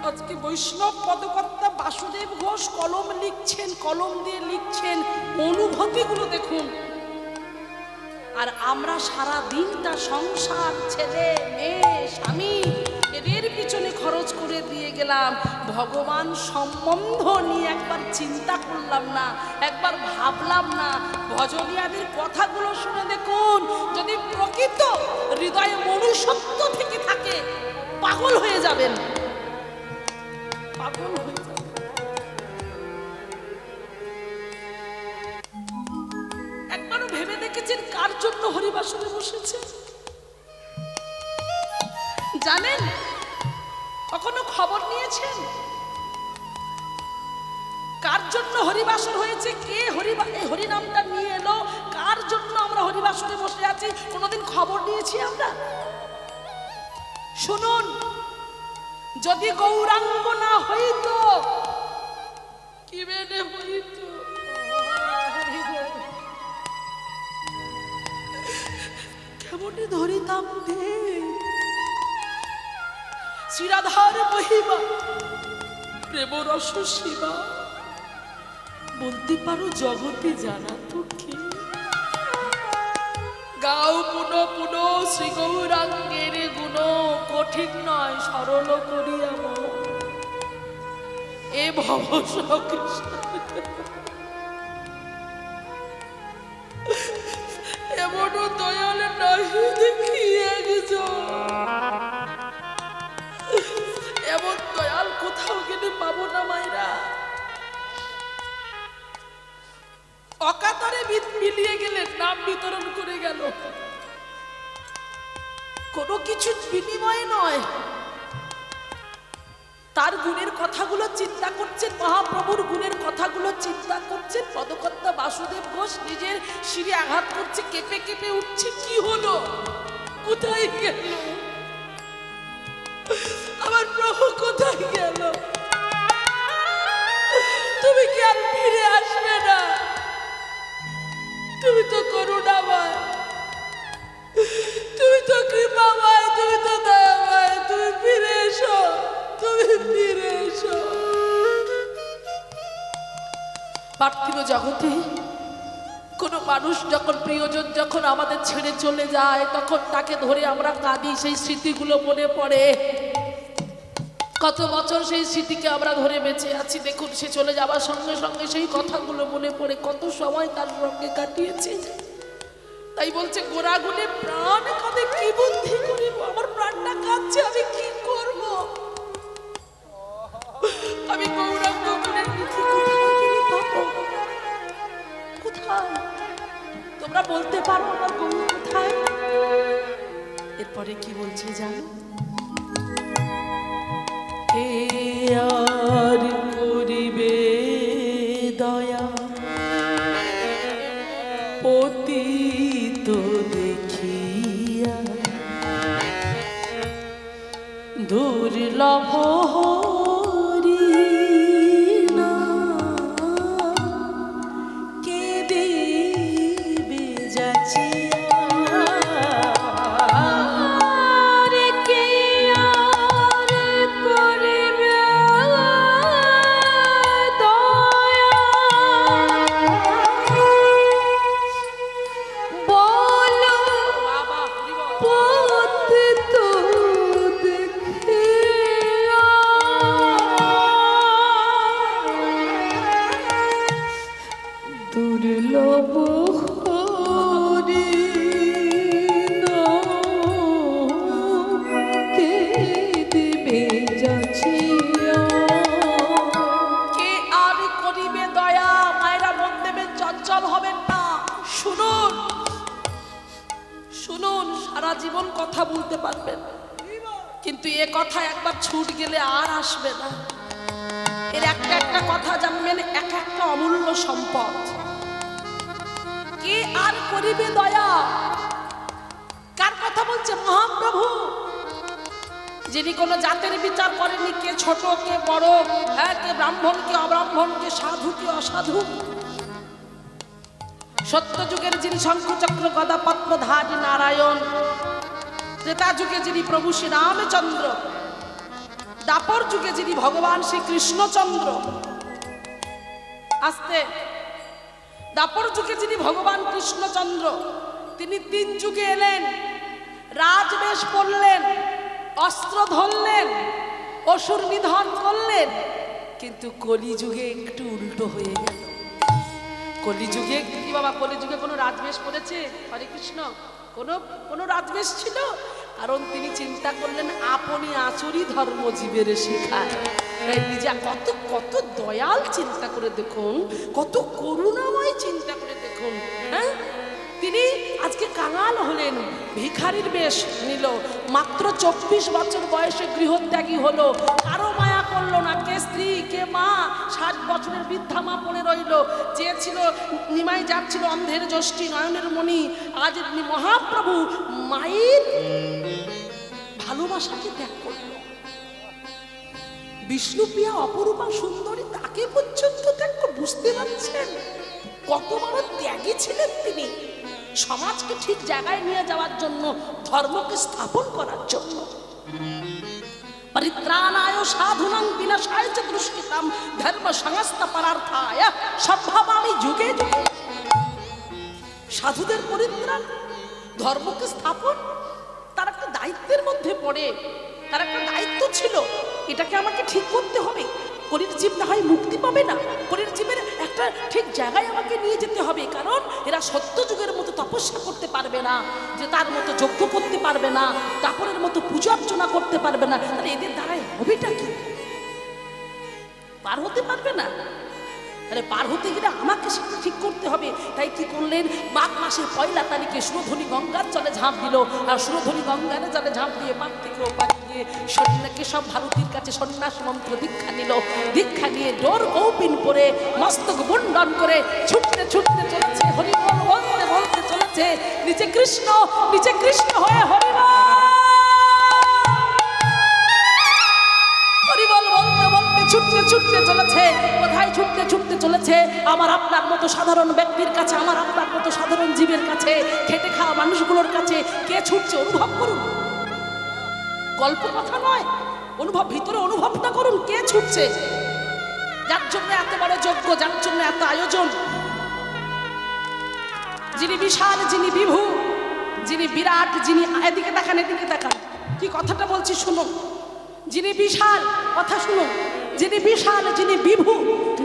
আজকে বৈষ্ণব পদকর্তা বাসুদেব ঘোষ কলম লিখছেন, কলম দিয়ে লিখছেন অনুভূতিগুলো দেখুন। আর আমরা সারা দিনটা সংসার, ছেলে মেয়ে, স্বামী এদের পিছনে খরচ করে দিয়ে গেলাম। ভগবান সম্বন্ধ নিয়ে একবার চিন্তা করলাম না, একবার ভাবলাম না। ভজনিয়াদের কথাগুলো শুনে দেখুন, যদি প্রকৃত হৃদয়ে মনুষ্যত্ব থেকে থাকে পাগল হয়ে যাবেন, পাগল হয়ে যাবেন। একবারও ভেবে দেখেছেন কার জন্য হরিবাসরে বসেছে? জানেন? কখনো খবর নিয়েছেন কার জন্য হরিবাসর হয়েছে? কে হরিনামটা নিয়ে এলো? কার জন্য আমরা হরিবাসরে বসে আছি? কোনোদিন খবর নিয়েছি আমরা? শুনুন, যদি গৌরাঙ্গ না হইতো কি বেনে হইতো? কেমনে ধরিতাম দে শ্রীরাধার মহিমা, প্রেম রস শিবা, বলতে পারো জগতে জানা তো কে? গাও পুন পুন শ্রী গৌরাঙ্গের গুণ, কঠিন নয় সরল করিয়া এ ভব কৃষ্ণ। এমন দয়াল নাহি দেখি একজন, এমন দয়াল কোথাও গেলে পাবো না মায়েরা। অকাতরে মিলিয়ে গেলেন, নাম বিতরণ করে গেল, কোনো কিছু বিনিময় নয়। তার গুণের কথাগুলো চিন্তা করছেন, মহাপ্রভুর গুণের কথাগুলো চিন্তা করছেন। পদকর্তা বাসুদেব ঘোষ নিজের শিরে আঘাত করছে, কেঁপে কেঁপে উঠছে। কি হলো? কোথায় গেল আমার প্রভু? কোথায় গেল? তুমি কি আর ফিরে আসবে না? তুমি তো করুণাময়, তুমি তো কৃপাময়, তুমি তো দয়াময়, তুমি ফিরে এসো, তুমি ফিরে এসো। পার্থিব জগতে কোনো মানুষ যখন, প্রিয়জন যখন আমাদের ছেড়ে চলে যায়, তখন তাকে ধরে আমরা কাঁদি, সেই স্মৃতিগুলো মনে পড়ে। কত বছর সেই স্মৃতিকে আমরা ধরে বেঁচে আছি। দেখুন, সে চলে যাওয়ার সঙ্গে সঙ্গে সেই কথাগুলো মনে পড়ে, কত সময় তার সঙ্গে কাটিয়েছে। তাই বলছে, গোড়াগুনে প্রাণ কাঁদে, কি বুদ্ধি করিব, আমার প্রাণটা কাঁদছে, আমি কি করব? আমি গৌরাঙ্গ গুণের নিধি কোথায়? তোমরা বলতে পারো আমার গৌর কোথায়? এরপরে কি বলছে জানো? কে আর করিবে দয়া পতিত দেখিয়া, দুর্লভ জীবন কথা বলতে পারবেন, কিন্তু এ কথা একবার ছুট গেলে আর আসবে না। এর একটা একটা কথা জানবেন, এক একটা অমূল্য সম্পদ। কে আর করিবে দয়া? কার কথা বলছে? মহাপ্রভু, যিনি কোনো জাতের বিচার করেননি, কে ছোট কে বড়, হ্যাঁ, কে ব্রাহ্মণ কে অব্রাহ্মণ, কে সাধু কে অসাধু। সত্য যুগের যিনি শঙ্খচক্র গদা পদ্মধারী নারায়ণ, ত্রেতা যুগে যিনি প্রভু শ্রী রামচন্দ্র, দাপর যুগে যিনি ভগবান শ্রী কৃষ্ণচন্দ্র, আসতে দাপর যুগে যিনি ভগবান কৃষ্ণচন্দ্র, তিনি 3 যুগে এলেন, রাজবেশ পরলেন, অস্ত্র ধরলেন, অসুর নিধন করলেন। কিন্তু কলিযুগে একটু উল্টো হয়ে গেল। কলিযুগে কি বাবা, কলিযুগে কোনো রাজবেশ পড়েছে? হরে কৃষ্ণ, কোনো রাজবেশ ছিল? কারণ তিনি চিন্তা করলেন আপনি আচরি ধর্ম জীবের শেখায়। নিজে কত কত দয়াল চিন্তা করে দেখুন, কত করুণাময় চিন্তা করে দেখুন। হ্যাঁ, তিনি আজকে কাঙাল হলেন, ভিখারির বেশ নিল, মাত্র 24 বছর বয়সে গৃহত্যাগী হলো, কারো মায়া করলো না, কে স্ত্রী কে মা, 60 বছরের বৃদ্ধা মা পড়ে রইল। যে ছিল নিমাই যাচ্ছিল অন্ধের যষ্টি নয়নের মণি, আজ মহাপ্রভু মায়ের ভালোবাসাকে ত্যাগ করল। বিষ্ণুপ্রিয়া অপরূপা সুন্দরী, তাকে পর্যন্ত ত্যাগ করে, বুঝতে পারছেন কত বড় ত্যাগী ছিলেন তিনি। সমাজকে ঠিক জায়গায় নিয়ে যাওয়ার জন্য, ধর্মকে স্থাপন করার জন্য। পরিত্রাণায় সাধুনাং বিনাশায় চ দুষ্কৃতাম ধর্ম সংস্থাপনার্থায় সম্ভবামি যুগে যুগে। সাধুদের পরিত্রাণ, ধর্মকে স্থাপন, তার একটা দায়িত্বের মধ্যে পড়ে, তার একটা দায়িত্ব ছিল, এটাকে আমাকে ঠিক করতে হবে। কলির জীব না হয় মুক্তি পাবে না, কলির জীবের একটা ঠিক জায়গায় আমাকে নিয়ে যেতে হবে। কারণ এরা সত্য যুগের মতো তপস্যা করতে পারবে না, যে তার মতো যজ্ঞ করতে পারবে না, তারপরের মতো পূজা অর্চনা করতে পারবে না। তাহলে এদের দ্বারাই হবেটা কি? পার হতে পারবে না। তাহলে পার হতে গেলে আমাকে সেটা ঠিক করতে হবে। তাই কি করলেন? মাঘ মাসের 1 তারিখে সুরধনী গঙ্গার জলে ঝাঁপ দিল, আর সুরধনী গঙ্গার জলে ঝাঁপ দিয়ে পাক থেকে ওপারে গিয়ে কেশব ভারতীর কাছে সন্ন্যাস মন্ত্র দীক্ষা নিল। দীক্ষা নিয়ে ডোর কৌপিন পরে, মস্তক মুন্ডন করে ছুটতে ছুটতে চলেছে, হরিবল বলতে বলতে চলেছে, নিচে কৃষ্ণ হয়ে হরিবল বলতে বলতে ছুটতে ছুটতে চলেছে। কোথায় ছুটতে ছুটতে চলেছে? আমার আপনার মতো সাধারণ ব্যক্তির কাছে, আমার আপনার মতো সাধারণ জীবের কাছে, খেটে খাওয়া মানুষগুলোর কাছে। কে ছুটছে? অনুভব করুন, গল্প কথা নয়, অনুভব, ভিতরে অনুভবটা করুন। কে ছুটছে? যার জন্য এত বড় যজ্ঞ, যার জন্য এত আয়োজন। যিনি বিশাল, যিনি বিভু, যিনি বিরাট, যিনি এদিকে দেখান, এদিকে দেখান, কি কথাটা বলছি শুনো। যিনি বিশাল, কথা শুনো, যিনি বিশাল, যিনি বিভু,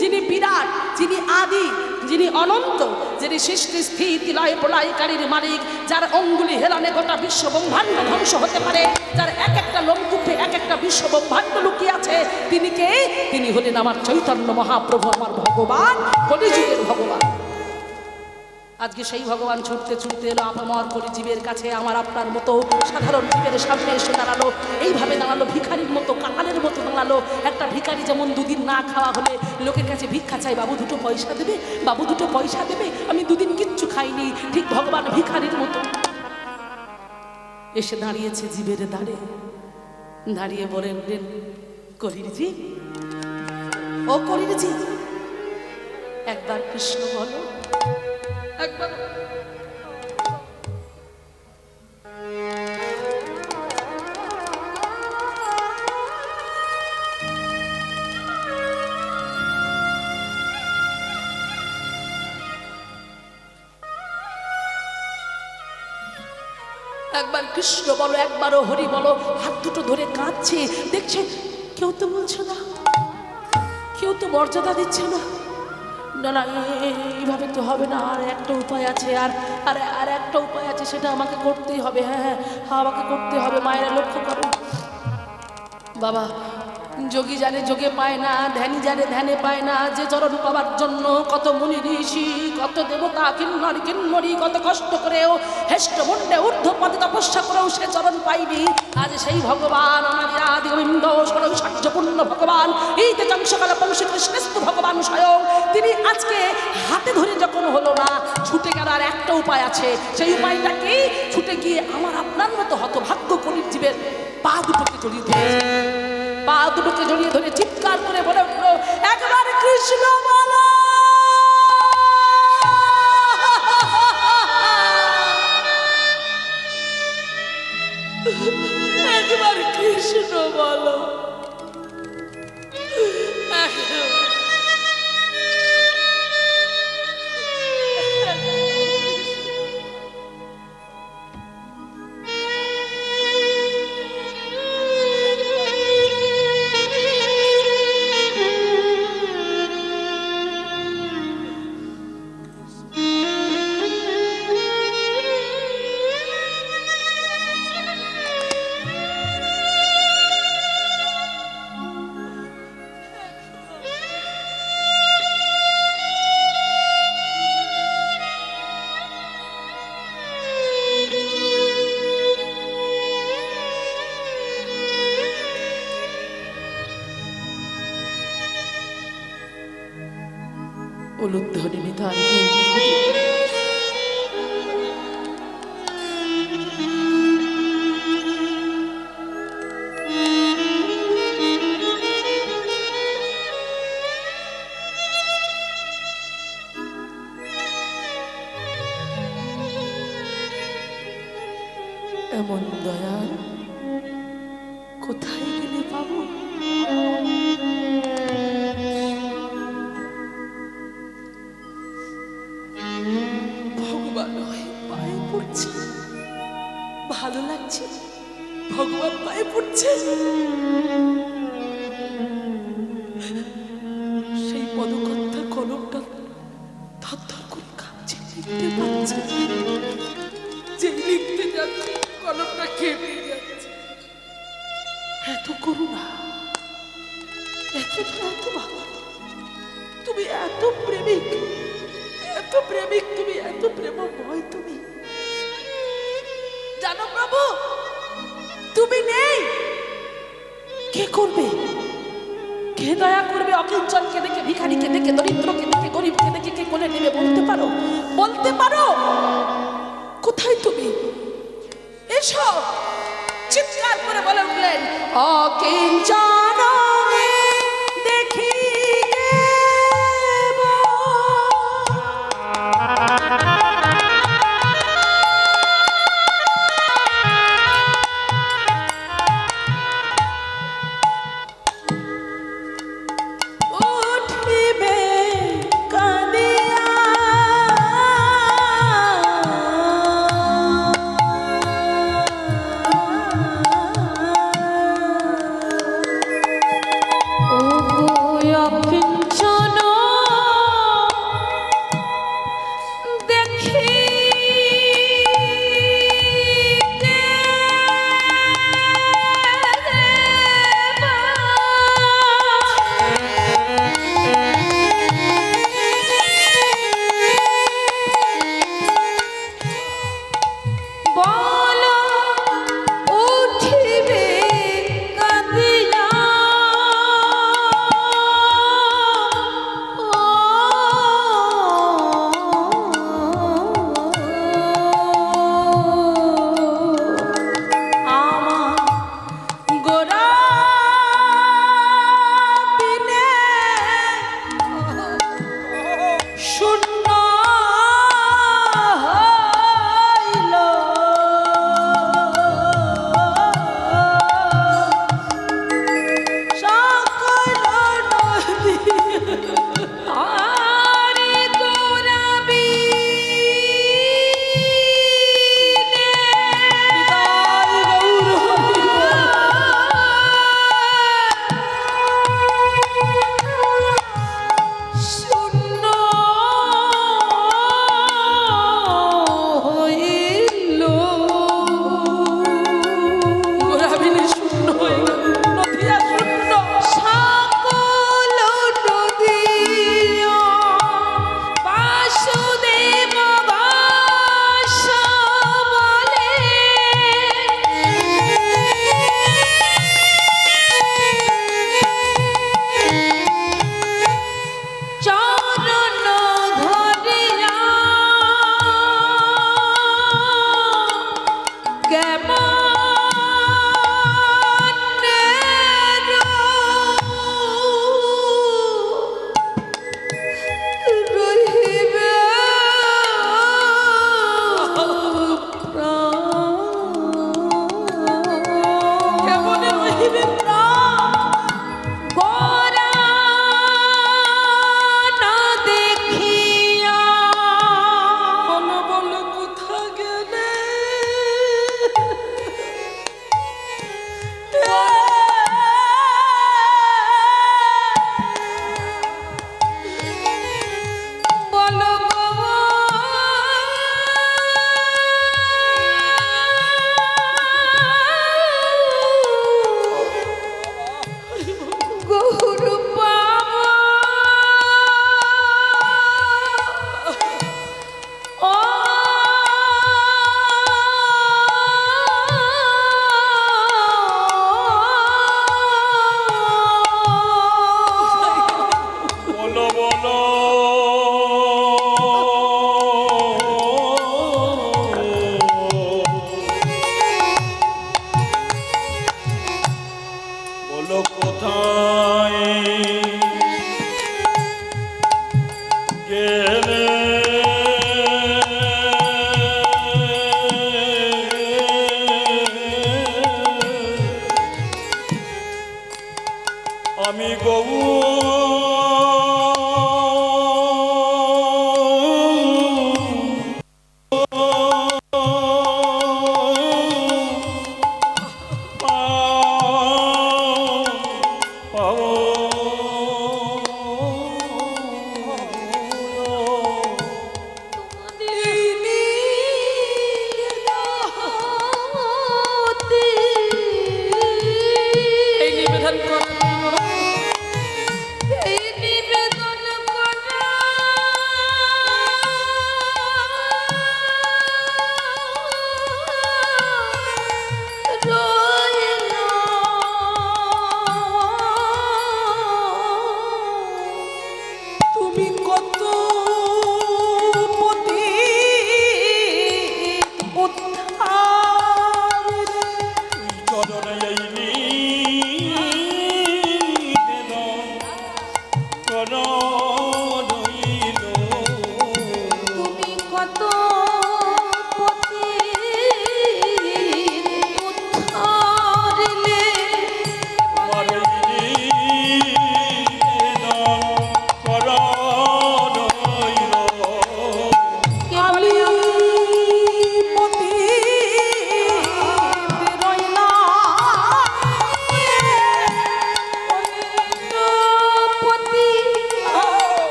যিনি বিরাট, যিনি আদি, যিনি অনন্ত, যিনি সৃষ্টি স্থিতি লয় প্রলয়কারীর মালিক, যার অঙ্গুলি হেলানে গোটা বিশ্ব ব্রহ্মাণ্ড ধ্বংস হতে পারে, যার এক একটা লোমকূপে এক একটা বিশ্ব ব্রহ্মাণ্ড লুকিয়ে আছে, তিনি কে? তিনি হলেন আমার চৈতন্য মহাপ্রভু, আমার ভগবান, কলিযুগের ভগবান। আজকে সেই ভগবান ছুটতে ছুটতে এলো আপামর করে জীবের কাছে, আমার আপনার মতো সাধারণ জীবের সামনে এসে দাঁড়ালো। এইভাবে দাঁড়ালো, ভিখারির মতো, কাঙালের মতো দাঁড়ালো। একটা ভিখারি যেমন দুদিন না খাওয়া হলে লোকের কাছে ভিক্ষা চাই, বাবু দুটো পয়সা দেবে, বাবু দুটো পয়সা দেবে, আমি দুদিন কিচ্ছু খাইনি, ঠিক ভগবান ভিখারির মতো এসে দাঁড়িয়েছে জীবের দ্বারে। দাঁড়িয়ে বললেন, কলিরজি, ও কলিরজি, একবার কৃষ্ণ বলো, একবার। একবার কৃষ্ণ বলো, একবারও হরি বলো। হাত দুটো ধরে কাঁদছে, দেখছে কেউ তো বলছে না, কেউ তো মর্যাদা দিচ্ছে না। না না, এইভাবে তো হবে না, আর একটা উপায় আছে, আর একটা উপায় আছে, সেটা আমাকে করতেই হবে। হ্যাঁ হ্যাঁ, আমাকে করতে হবে। মায়েরা লক্ষ্য করো বাবা, যোগী জানে যোগে পায় না, ধ্যানী জানে ধ্যানে পায় না। যে চরণ পাবার জন্য কত মুনি ঋষি, কত দেবতা, কিন্নর কিন্নরী কত কষ্ট করেও হেষ্ট মুন্ডে ঊর্ধ্ব পদে তপস্যা করেও সে চরণ পাইনি। আজ সেই ভগবান আমাদের আদি গোবিন্দ ষড়ৈশ্বর্যপূর্ণ ভগবান, এই তেজংশকাল বংশ কৃষ্ণস্থ ভগবান স্বয়ং, তিনি আজকে হাতে ধরে যখন হলো না, ছুটে গেল। আর একটা উপায় আছে, সেই উপায়টা কি? ছুটে গিয়ে আমার আপনার মতো হতভাগ্য কলির জীবের পা দুটোকে জড়িয়ে ধরেছে। পা দুটোকে জড়িয়ে ধরে চিৎকার করে বলে উঠলো, একবার কৃষ্ণ বলো, একবার কৃষ্ণ বলো। উলুধ্বনি নিতাই এমন দয়াল কোথায় গেলে পাবো? ভগবান পায়ে পড়ছে, ভালো লাগছে, ভগবান পায়ে পড়ছে। সেই পদকর্তা কলমটা থরথর করে কাঁপছে, লিখতে পারছে, যে লিখতে যাচ্ছে কলমটা কেঁপে যাচ্ছে। এত করুণা, এত ভালো, তুমি এত প্রেমিক, এত প্রেমিক তুমি, এত প্রেমময় তুমি। জানো প্রভু, তুমি নেই, কে করবে? কে দয়া করবে? অকিঞ্চনকে দেখে, ভিখারিকে দেখে, দরিদ্রকে দেখে, গরিবকে দেখে কে কোলে নেবে? বলতে পারো? বলতে পারো? কোথায় তুমি? এসো। চিৎকার করে বলে উঠলেন, অকিঞ্চন দেখি উঠিবে কাঁদিয়া বলো উঠিবে কাঁদিয়া শূন্য হইল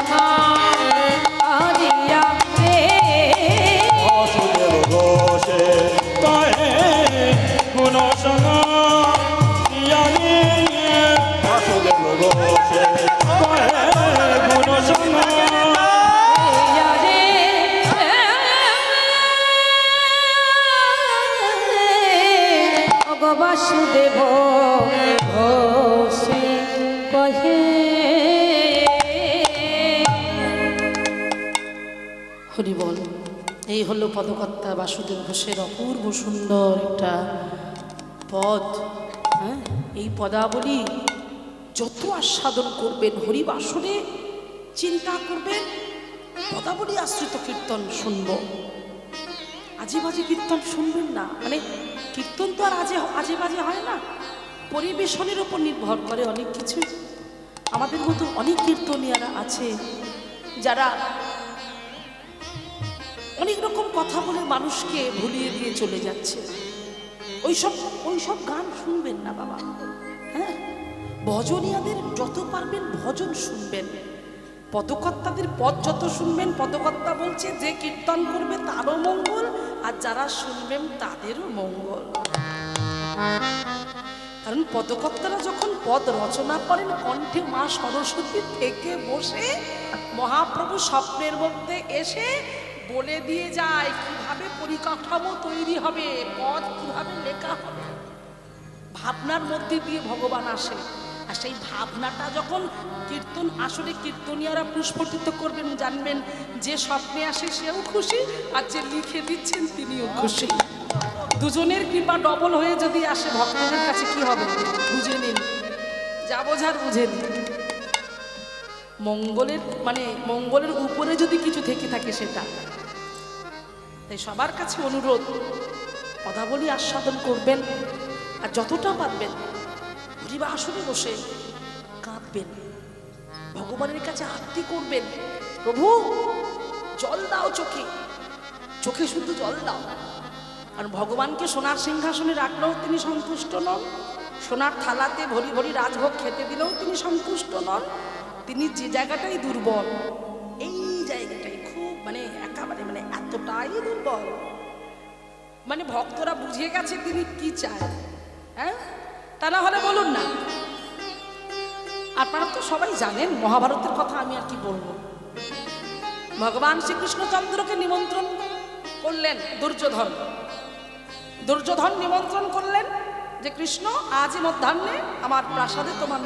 সখা আদিয়া রে বাসুদেব ঘোষে কহে গুণ সঙ্গা ইয়ারে বাসুদেব ঘোষে কহে গুণ সঙ্গা বাসুদেব ঘোষে কহে হরি বল। এই হলো পদকর্তা বাসুদেব ঘোষের অপূর্ব সুন্দর একটা পদ। হ্যাঁ, এই পদাবলী যত আস্বাদন করবেন হরিবাসরে চিন্তা করবেন, পদাবলী আশ্রিত কীর্তন শুনব, আজে বাজে কীর্তন শুনবেন না। মানে কীর্তন তো আর আজে বাজে হয় না, পরিবেশনের উপর নির্ভর করে অনেক কিছু। আমাদের মতো অনেক কীর্তনিয়ারা আছে যারা অনেক রকম কথা বলে মানুষকে ভুলিয়ে দিয়ে চলে যাচ্ছে। ওইসব গান শুনবেন না বাবা। হ্যাঁ, ভজনিয়াদের যত পারবেন ভজন শুনবেন, পদকর্তাদের পদ যত শুনবেন। পদকর্তা বলছে যে কীর্তন করবে তারও মঙ্গল, আর যারা শুনবেন তাদেরও মঙ্গল। কারণ পদকর্তারা যখন পদ রচনা করেন, কণ্ঠে মা সরস্বতী থেকে বসে মহাপ্রভু স্বপ্নের মধ্যে এসে বলে দিয়ে যায় কিভাবে পরিকাঠামো তৈরি হবে, পদ কিভাবে লেখা হবে। ভাবনার মধ্যে দিয়ে ভগবান আসে, আর সেই ভাবনাটা যখন কীর্তন আসলে কীর্তনিয়ারা প্রস্ফুটিত করবেন, জানবেন যে স্বপ্নে আসে সেও খুশি, আর যে লিখে দিচ্ছেন তিনিও খুশি। দুজনের কৃপা ডবল হয়ে যদি আসে ভক্তদের কাছে কি হবে বুঝে নিন, যা বোঝার বুঝে নিন। মঙ্গলের উপরে যদি কিছু থেকে থাকে সেটা। তাই সবার কাছে অনুরোধ, পদাবলী আস্বাদন করবেন, আর যতটা পারবেন হরিবাসরে বসে কাঁদবেন, ভগবানের কাছে আরতি করবেন। প্রভু জল দাও চোখে, চোখে শুধু জল দাও। আর ভগবানকে সোনার সিংহাসনে রাখলেও তিনি সন্তুষ্ট নন, সোনার থালাতে ভরি ভরি রাজভোগ খেতে দিলেও তিনি সন্তুষ্ট নন। তিনি যে জায়গাটাই দুর্বল, এই জায়গাটাই খুব একেবারে এতটাই দুর্বল, ভক্তরা বুঝে গেছে তিনি কি চায়। হ্যাঁ, তা না হলে বলুন না, আপনারা তো সবাই জানেন মহাভারতের কথা, আমি আর কি বলবো। ভগবান শ্রীকৃষ্ণচন্দ্রকে নিমন্ত্রণ করলেন দুর্যোধন নিমন্ত্রণ করলেন যে কৃষ্ণ আজই মধ্যাহ্নে আমার প্রাসাদে তোমার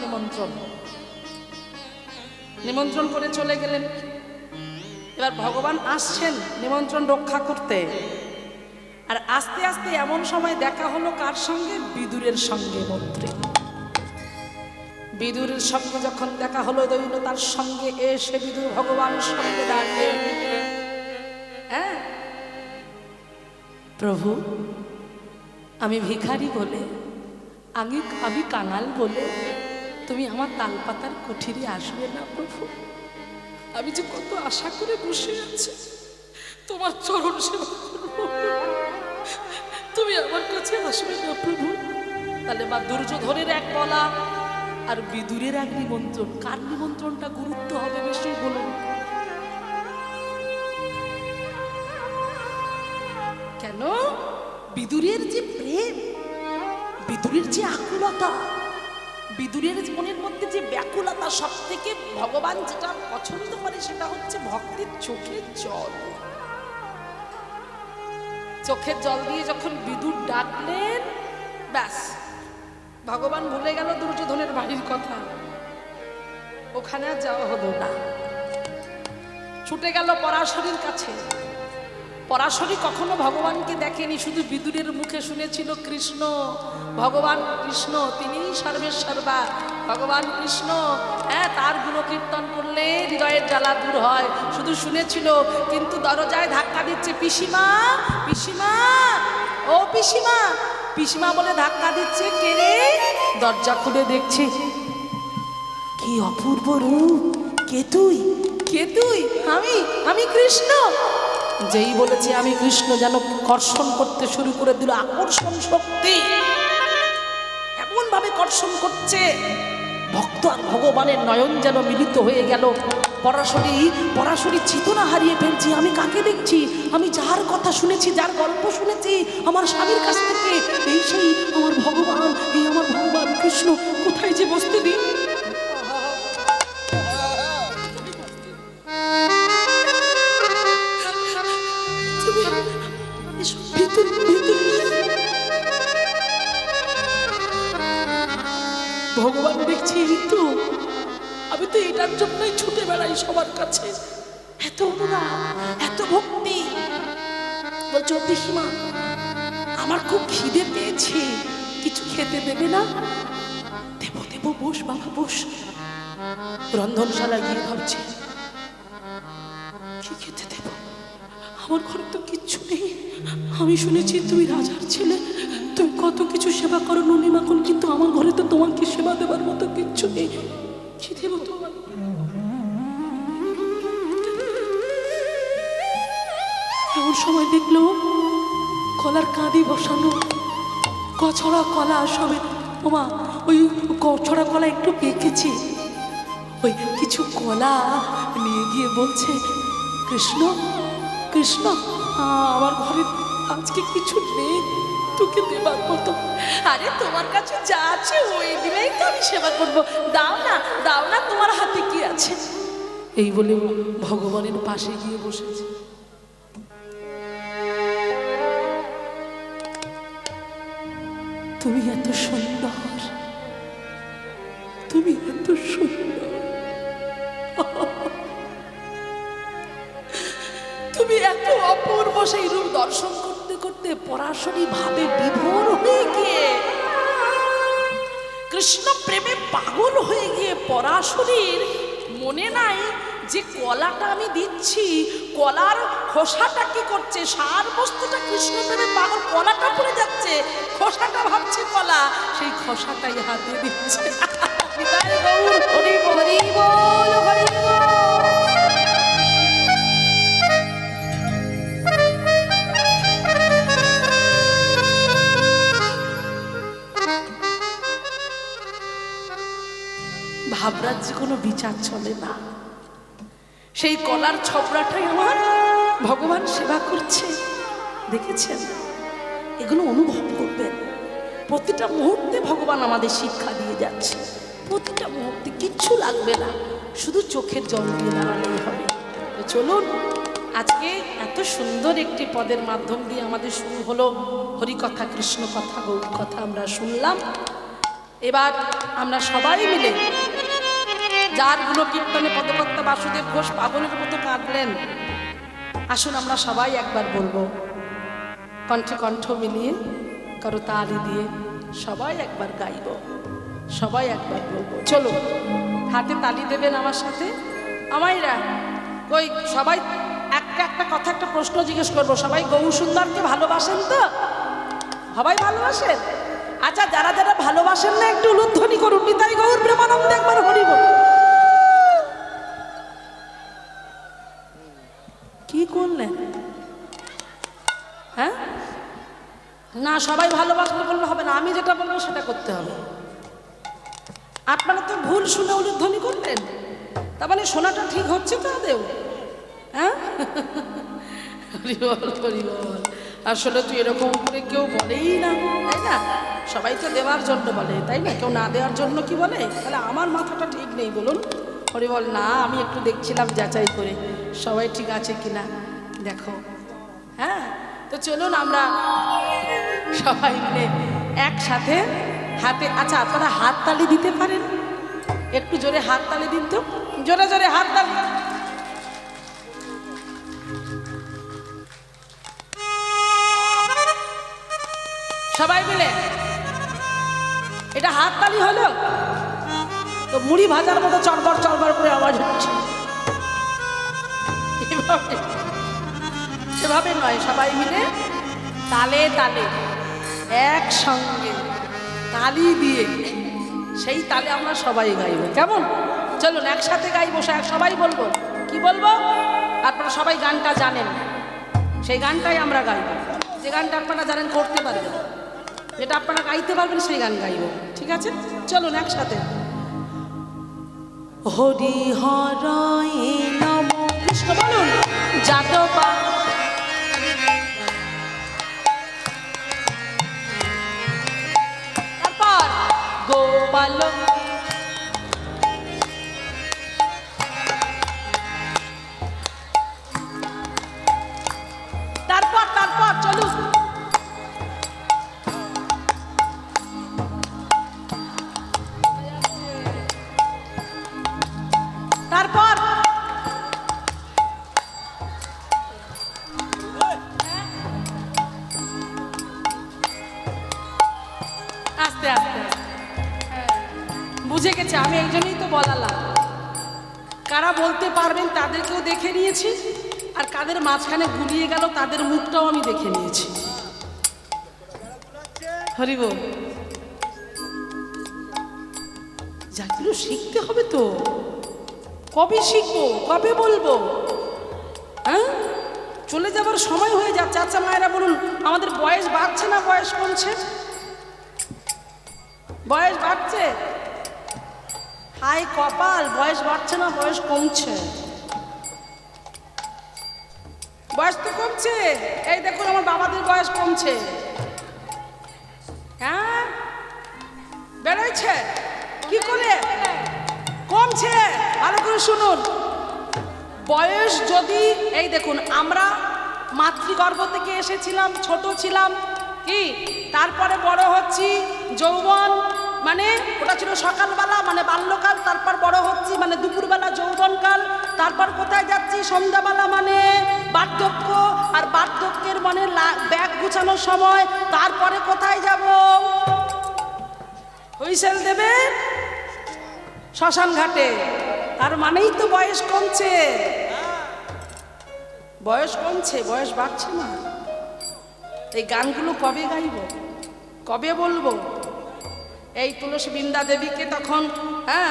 নিমন্ত্রণ করে চলে গেলেন। এবার ভগবান আসছেন নিমন্ত্রণ রক্ষা করতে, আর আস্তে আস্তে এমন সময় দেখা হলো কার সঙ্গে? বিদুরের সঙ্গে। মন্ত্রী বিদুরের সঙ্গে যখন দেখা হলো, দৈন্যতার সঙ্গে এসে বিদুর ভগবানের সঙ্গে দাঁড়িয়ে, হ্যাঁ প্রভু আমি ভিখারি বলে, আমি কাঙাল বলে তুমি আমার তালপাতার কুঠিরে আসবে না প্রভু? আমি যে কত আশা করে বসে আছি তোমার চরণ সেবা করব, তুমি আমার কাছে আসবে না প্রভু? তাহলে বা দুর্যোধনের এক বলা আর বিদুরের এক নিমন্ত্রণ, কার নিমন্ত্রণটা গুরুত্ব হবে বেশি বলুন? কেন? বিদুরের যে প্রেম, বিদুরের যে আকুলতা, বিদুরের মনের মধ্যে যে ব্যাকুলতা, সব থেকে ভগবান যেটা পছন্দ করে সেটা হচ্ছে ভক্তের চোখের জল। চোখের জল দিয়ে যখন বিদুর ডাকলেন, ব্যাস ভগবান ভুলে গেল দুর্যোধনের বাড়ির কথা, ওখানে আর যাওয়া হলো না। ছুটে গেল পরাশরীর কাছে। পরাশরী কখনো ভগবানকে দেখেনি, শুধু বিদুরের মুখে শুনেছিল কৃষ্ণ, ভগবান কৃষ্ণ তিনিই সর্বেশ্বর্বা, ভগবান কৃষ্ণ, হ্যাঁ তার গুণকীর্তন করলে হৃদয়ের জ্বালা দূর হয়, শুধু শুনেছিল। কিন্তু দরজায় ধাক্কা দিচ্ছে, পিসিমা পিসিমা, ও পিসিমা পিসিমা বলে ধাক্কা দিচ্ছে। কে রে? দরজা খুলে দেখছে, কি অপূর্ব রূপ, কে তুই? কে তুই? আমি কৃষ্ণ। যেই বলেছে আমি কৃষ্ণ, যেন কর্ষণ করতে শুরু করে দিল। আকর্ষণ শক্তি এমন ভাবে কর্ষণ করছে, ভক্ত আর ভগবানের নয়ন যেন মিলিত হয়ে গেল। পরাশরী চেতনা হারিয়ে ফেলছি। আমি কাকে দেখছি? আমি যার কথা শুনেছি, যার গল্প শুনেছি আমার স্বামীর কাছ থেকে, এই সেই আমার ভগবান, এই আমার ভগবান কৃষ্ণ কোথায় যে বসতে দিই। ভগবান দেখছি তো, আমি তো এটার জন্যই ছুটে বেড়াই সবার কাছে। এত অনুরাগ, এত ভক্তি। বলছো পিসিমা আমার খুব খিদে পেয়েছে, কিছু খেতে দেবে না? দেবো দেবো, বস বাবা বস। রন্ধনশালায় গিয়ে ভাবছে কি খেতে দেব। আমার ঘরে তো কিচ্ছু নেই। আমি শুনেছি তুমি রাজার ছেলে, তুমি কত কিছু সেবা করো নুনি মাখন, কিন্তু আমার ঘরে তো তোমাকে সেবা দেবার মতো কিচ্ছু নেই। কি দেব তোমার? এমন সময় দেখলো কলার কাঁদি বসানো, কছড়া কলা সবে। ওমা ওই কছড়া কলা একটু পেকেছে, ওই কিছু কলা নিয়ে গিয়ে বলছে কৃষ্ণ কৃষ্ণ আমার ঘরে আজকে কিছু নেই তোকে দেবার মতো। আরে তোমার কাছে যা আছে ওই দিলেই তো আমি সেবা করবো, দাও না দাও না, তোমার হাতে কি আছে? এই বলে ভগবানের পাশে গিয়ে বসেছে। তুমি এত সুন্দর, তুমি এত সুন্দর, তুমি এত অপূর্ব। সেই রূপ দর্শন করতে করতে পরাশরী ভাবে বিভোর হয়ে গিয়ে, কৃষ্ণ প্রেমে পাগল হয়ে গিয়ে পরাশরীর মনে নাই যে কলাটা আমি দিচ্ছি, কলার খোসাটা কি করছে? সার বস্তুটা কৃষ্ণ প্রেমে পাগল, কলাটা পড়ে যাচ্ছে, খোসাটা ভাবছে কলা, সেই খোসাটাই হাতে দিচ্ছে। হরি বল হরি বল হরি বল। ভাবরাজ্যে কোনো বিচার চলে না। সেই কলার ছবড়াটাই আমার ভগবান সেবা করছে। দেখেছেন? এগুলো অনুভব করবেন। প্রতিটা মুহূর্তে ভগবান আমাদের শিক্ষা দিয়ে যাচ্ছে। প্রতিটা মুহূর্তে কিচ্ছু লাগবে না, শুধু চোখের জল দিয়ে দাঁড়ালেই হবে। তো চলুন, আজকে এত সুন্দর একটি পদের মাধ্যম দিয়ে আমাদের শুরু হলো হরিকথা, কৃষ্ণ কথা, গৌর কথা আমরা শুনলাম। এবার আমরা সবাই মিলে, যার গুণকীর্তনে পদকর্তা বাসুদেব ঘোষ পাগলের মতো কাঁদলেন, আসুন আমরা সবাই একবার বলবো, কণ্ঠে কণ্ঠ মিলিয়ে কারো তালি দিয়ে সবাই একবার গাইব, সবাই একবার বলবো। চলো, হাতে তালি দেবেন আমার সাথে। আমাইরা কই সবাই একটা কথা, একটা প্রশ্ন জিজ্ঞেস করবো। সবাই গৌর সুন্দরকে ভালোবাসেন তো? সবাই ভালোবাসেন? আচ্ছা, যারা যারা ভালোবাসেন না একটু উলুধ্বনি করুন, নিতাই গৌর প্রেমানন্দ একবার হরি বল। কি করলেন? হ্যাঁ না, সবাই ভালোবাসলে বললে হবে না, আমি যেটা বলবো সেটা করতে হবে। আপনারা তো ভুল শুনে উলুধ্বনি করলেন, তার মানে শোনাটা ঠিক হচ্ছে তো আদেও? হ্যাঁ, হরি বল হরি বল। আসলে তুই এরকম করে কেউ বলেই না, তাই না? সবাই তো দেওয়ার জন্য বলে, তাই না? কেউ না দেওয়ার জন্য কি বলে? তাহলে আমার মাথাটা ঠিক নেই বলুন। হরি বল না, আমি একটু দেখছিলাম যাচাই করে সবাই ঠিক আছে কিনা, দেখো। হ্যাঁ, তো চলুন আমরা সবাই মিলে একসাথে হাতে, আচ্ছা আপনারা হাত তালি দিতে পারেন? একটু জোরে হাত তালি দিন তো, জোরে জোরে হাত তালি। সবাই মিলে এটা হাত তালি হলো তো মুড়ি ভাজার মতো চড়বড় চড়বড় করে আওয়াজ হচ্ছে। সেভাবে নয়, সবাই মিলে তালে তালে একসঙ্গে তালি দিয়ে সেই তালে আমরা সবাই গাইব, কেমন? চলুন একসাথে গাইবো, সবাই বলবো। কি বলবো? আপনারা সবাই গানটা জানেন, সেই গানটাই আমরা গাইব। যে গানটা আপনারা জানেন, করতে পারবেন, যেটা আপনারা গাইতে পারবেন সেই গান গাইব, ঠিক আছে? চলুন একসাথে। হরি হরায় নম কৃষ্ণ বলুন যাদবা তারপর গোপাল তারপর চলুন তারপর আস্তে আস্তে বুঝে গেছে, আমি এই জন্যই তো বলালাম। কারা বলতে পারবেন তাদেরকেও দেখে নিয়েছি, আর কাদের মাঝখানে গুলিয়ে গেল তাদের মুখটাও আমি দেখে নিয়েছি। হরি বল, যাগুলো শিখতে হবে তো। কবে শিখবো, কবে বলবো? হ্যাঁ, চলে যাবার সময় হয়ে যাচ্ছে। আচ্ছা মায়েরা বলুন, আমাদের বয়স বাড়ছে না বয়স কমছে? বয়স বাড়ছে। হাই কপাল, বয়স বাড়ছে না বয়স কমছে? বয়স তো কমছে। এই দেখুন আমার বাবাদের বয়স কমছে। হ্যাঁ, বেরোচ্ছে কি করে? কমছে। ভালো করে শুনুন, বয়স যদি, এই দেখুন আমরা মাতৃগর্ভ থেকে এসেছিলাম, ছোট ছিলাম, কি তারপরে বড় হচ্ছি, যৌবন মানে ওটা ছিল সকালবেলা মানে বাল্যকাল, তারপর বড় হচ্ছি মানে দুপুরবেলা যৌবনকাল, তারপর কোথায় যাচ্ছি সন্ধ্যাবেলা মানে বার্ধক্য, আর বার্ধক্যের মানে ব্যাগ গুছানোর সময়, তারপরে কোথায় যাব? হুইসেল দেবে শ্মশান ঘাটে। তার মানেই তো বয়স কমছে। বয়স কমছে, বয়স বাড়ছে না। এই গানগুলো কবে গাইব, কবে বলবো? এই তুলসী বৃন্দা দেবীকে তখন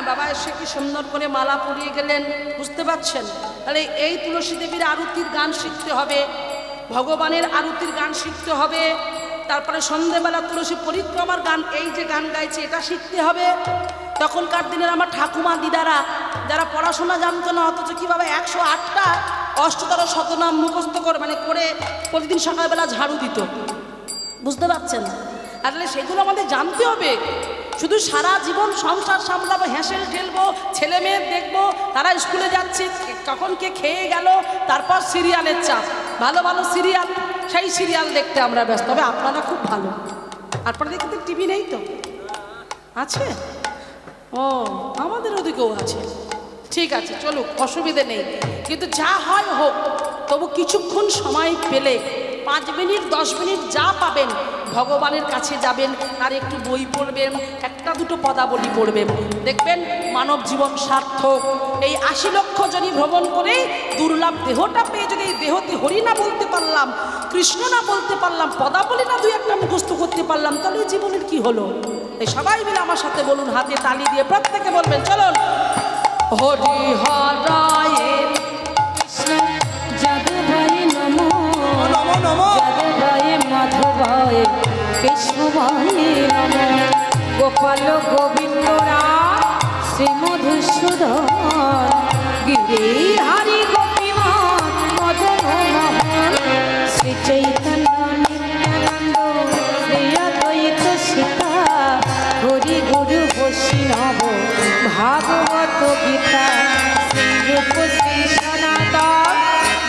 বাবা এসে কি সুন্দর করে মালা পরিয়ে গেলেন, বুঝতে পারছেন? তাহলে এই তুলসী দেবীর আরতির গান শিখতে হবে, ভগবানের আরতির গান শিখতে হবে। তারপরে সন্ধেবেলা তুলসী পরিক্রমার গান, এই যে গান গাইছে এটা শিখতে হবে। তখনকার দিনের আমার ঠাকুমা দিদারা যারা পড়াশোনা জানতো না, অথচ কীভাবে 108টা অষ্টতর শতনাম মুখস্থ করে করে প্রতিদিন সকালবেলা ঝাড়ু দিত, বুঝতে পারছেন? আসলে সেগুলো আমাদের জানতে হবে। শুধু সারা জীবন সংসার সামলাবো, হেসেল ঠেলবো, ছেলে মেয়ে দেখবো, তারা স্কুলে যাচ্ছে, কখন কে খেয়ে গেল, তারপর সিরিয়ালের চাপ, ভালো ভালো সিরিয়াল, সেই সিরিয়াল দেখতে আমরা ব্যস্ত। তবে আপনারা খুব ভালো, আপনাদের কিন্তু টিভি নেই তো? আছে? ও, আমাদের ওদিকেও আছে। ঠিক আছে, চলুক, অসুবিধে নেই। কিন্তু যা হয় হোক, তবু কিছুক্ষণ সময় পেলে 5 মিনিট 10 মিনিট যা পাবেন ভগবানের কাছে যাবেন, আর একটু বই পড়বেন, একটা দুটো পদাবলী পড়বেন, দেখবেন মানব জীবন সার্থক। এই 80 লক্ষ জনই ভ্রমণ করে দুর্লভ দেহটা পেয়ে যদি এই দেহতে হরি না বলতে পারলাম, কৃষ্ণ না বলতে পারলাম, পদাবলী না 2-1টা মুখস্থ করতে পারলাম, তাহলে জীবনের কি হলো? এই সবাই মিলে আমার সাথে বলুন, হাতে তালি দিয়ে প্রত্যেকে বলবেন, চলুন। হরি হরায় কৃষ্ণ যাদবায় নমো, যাদবায় মাধবায় কৃষ্ণবায় নমো, গোপাল গোবিন্দ রাম শ্রী মধুসূদন, গিরি হরি গোপীনাথ মদন মোহন, শ্রী চৈতন্য নিত্যানন্দ শ্রী অদ্বৈত সীতা, হরি গুরু বৈষ্ণব ভাগবত গীতা, শ্রীরূপ শ্রী সনাতন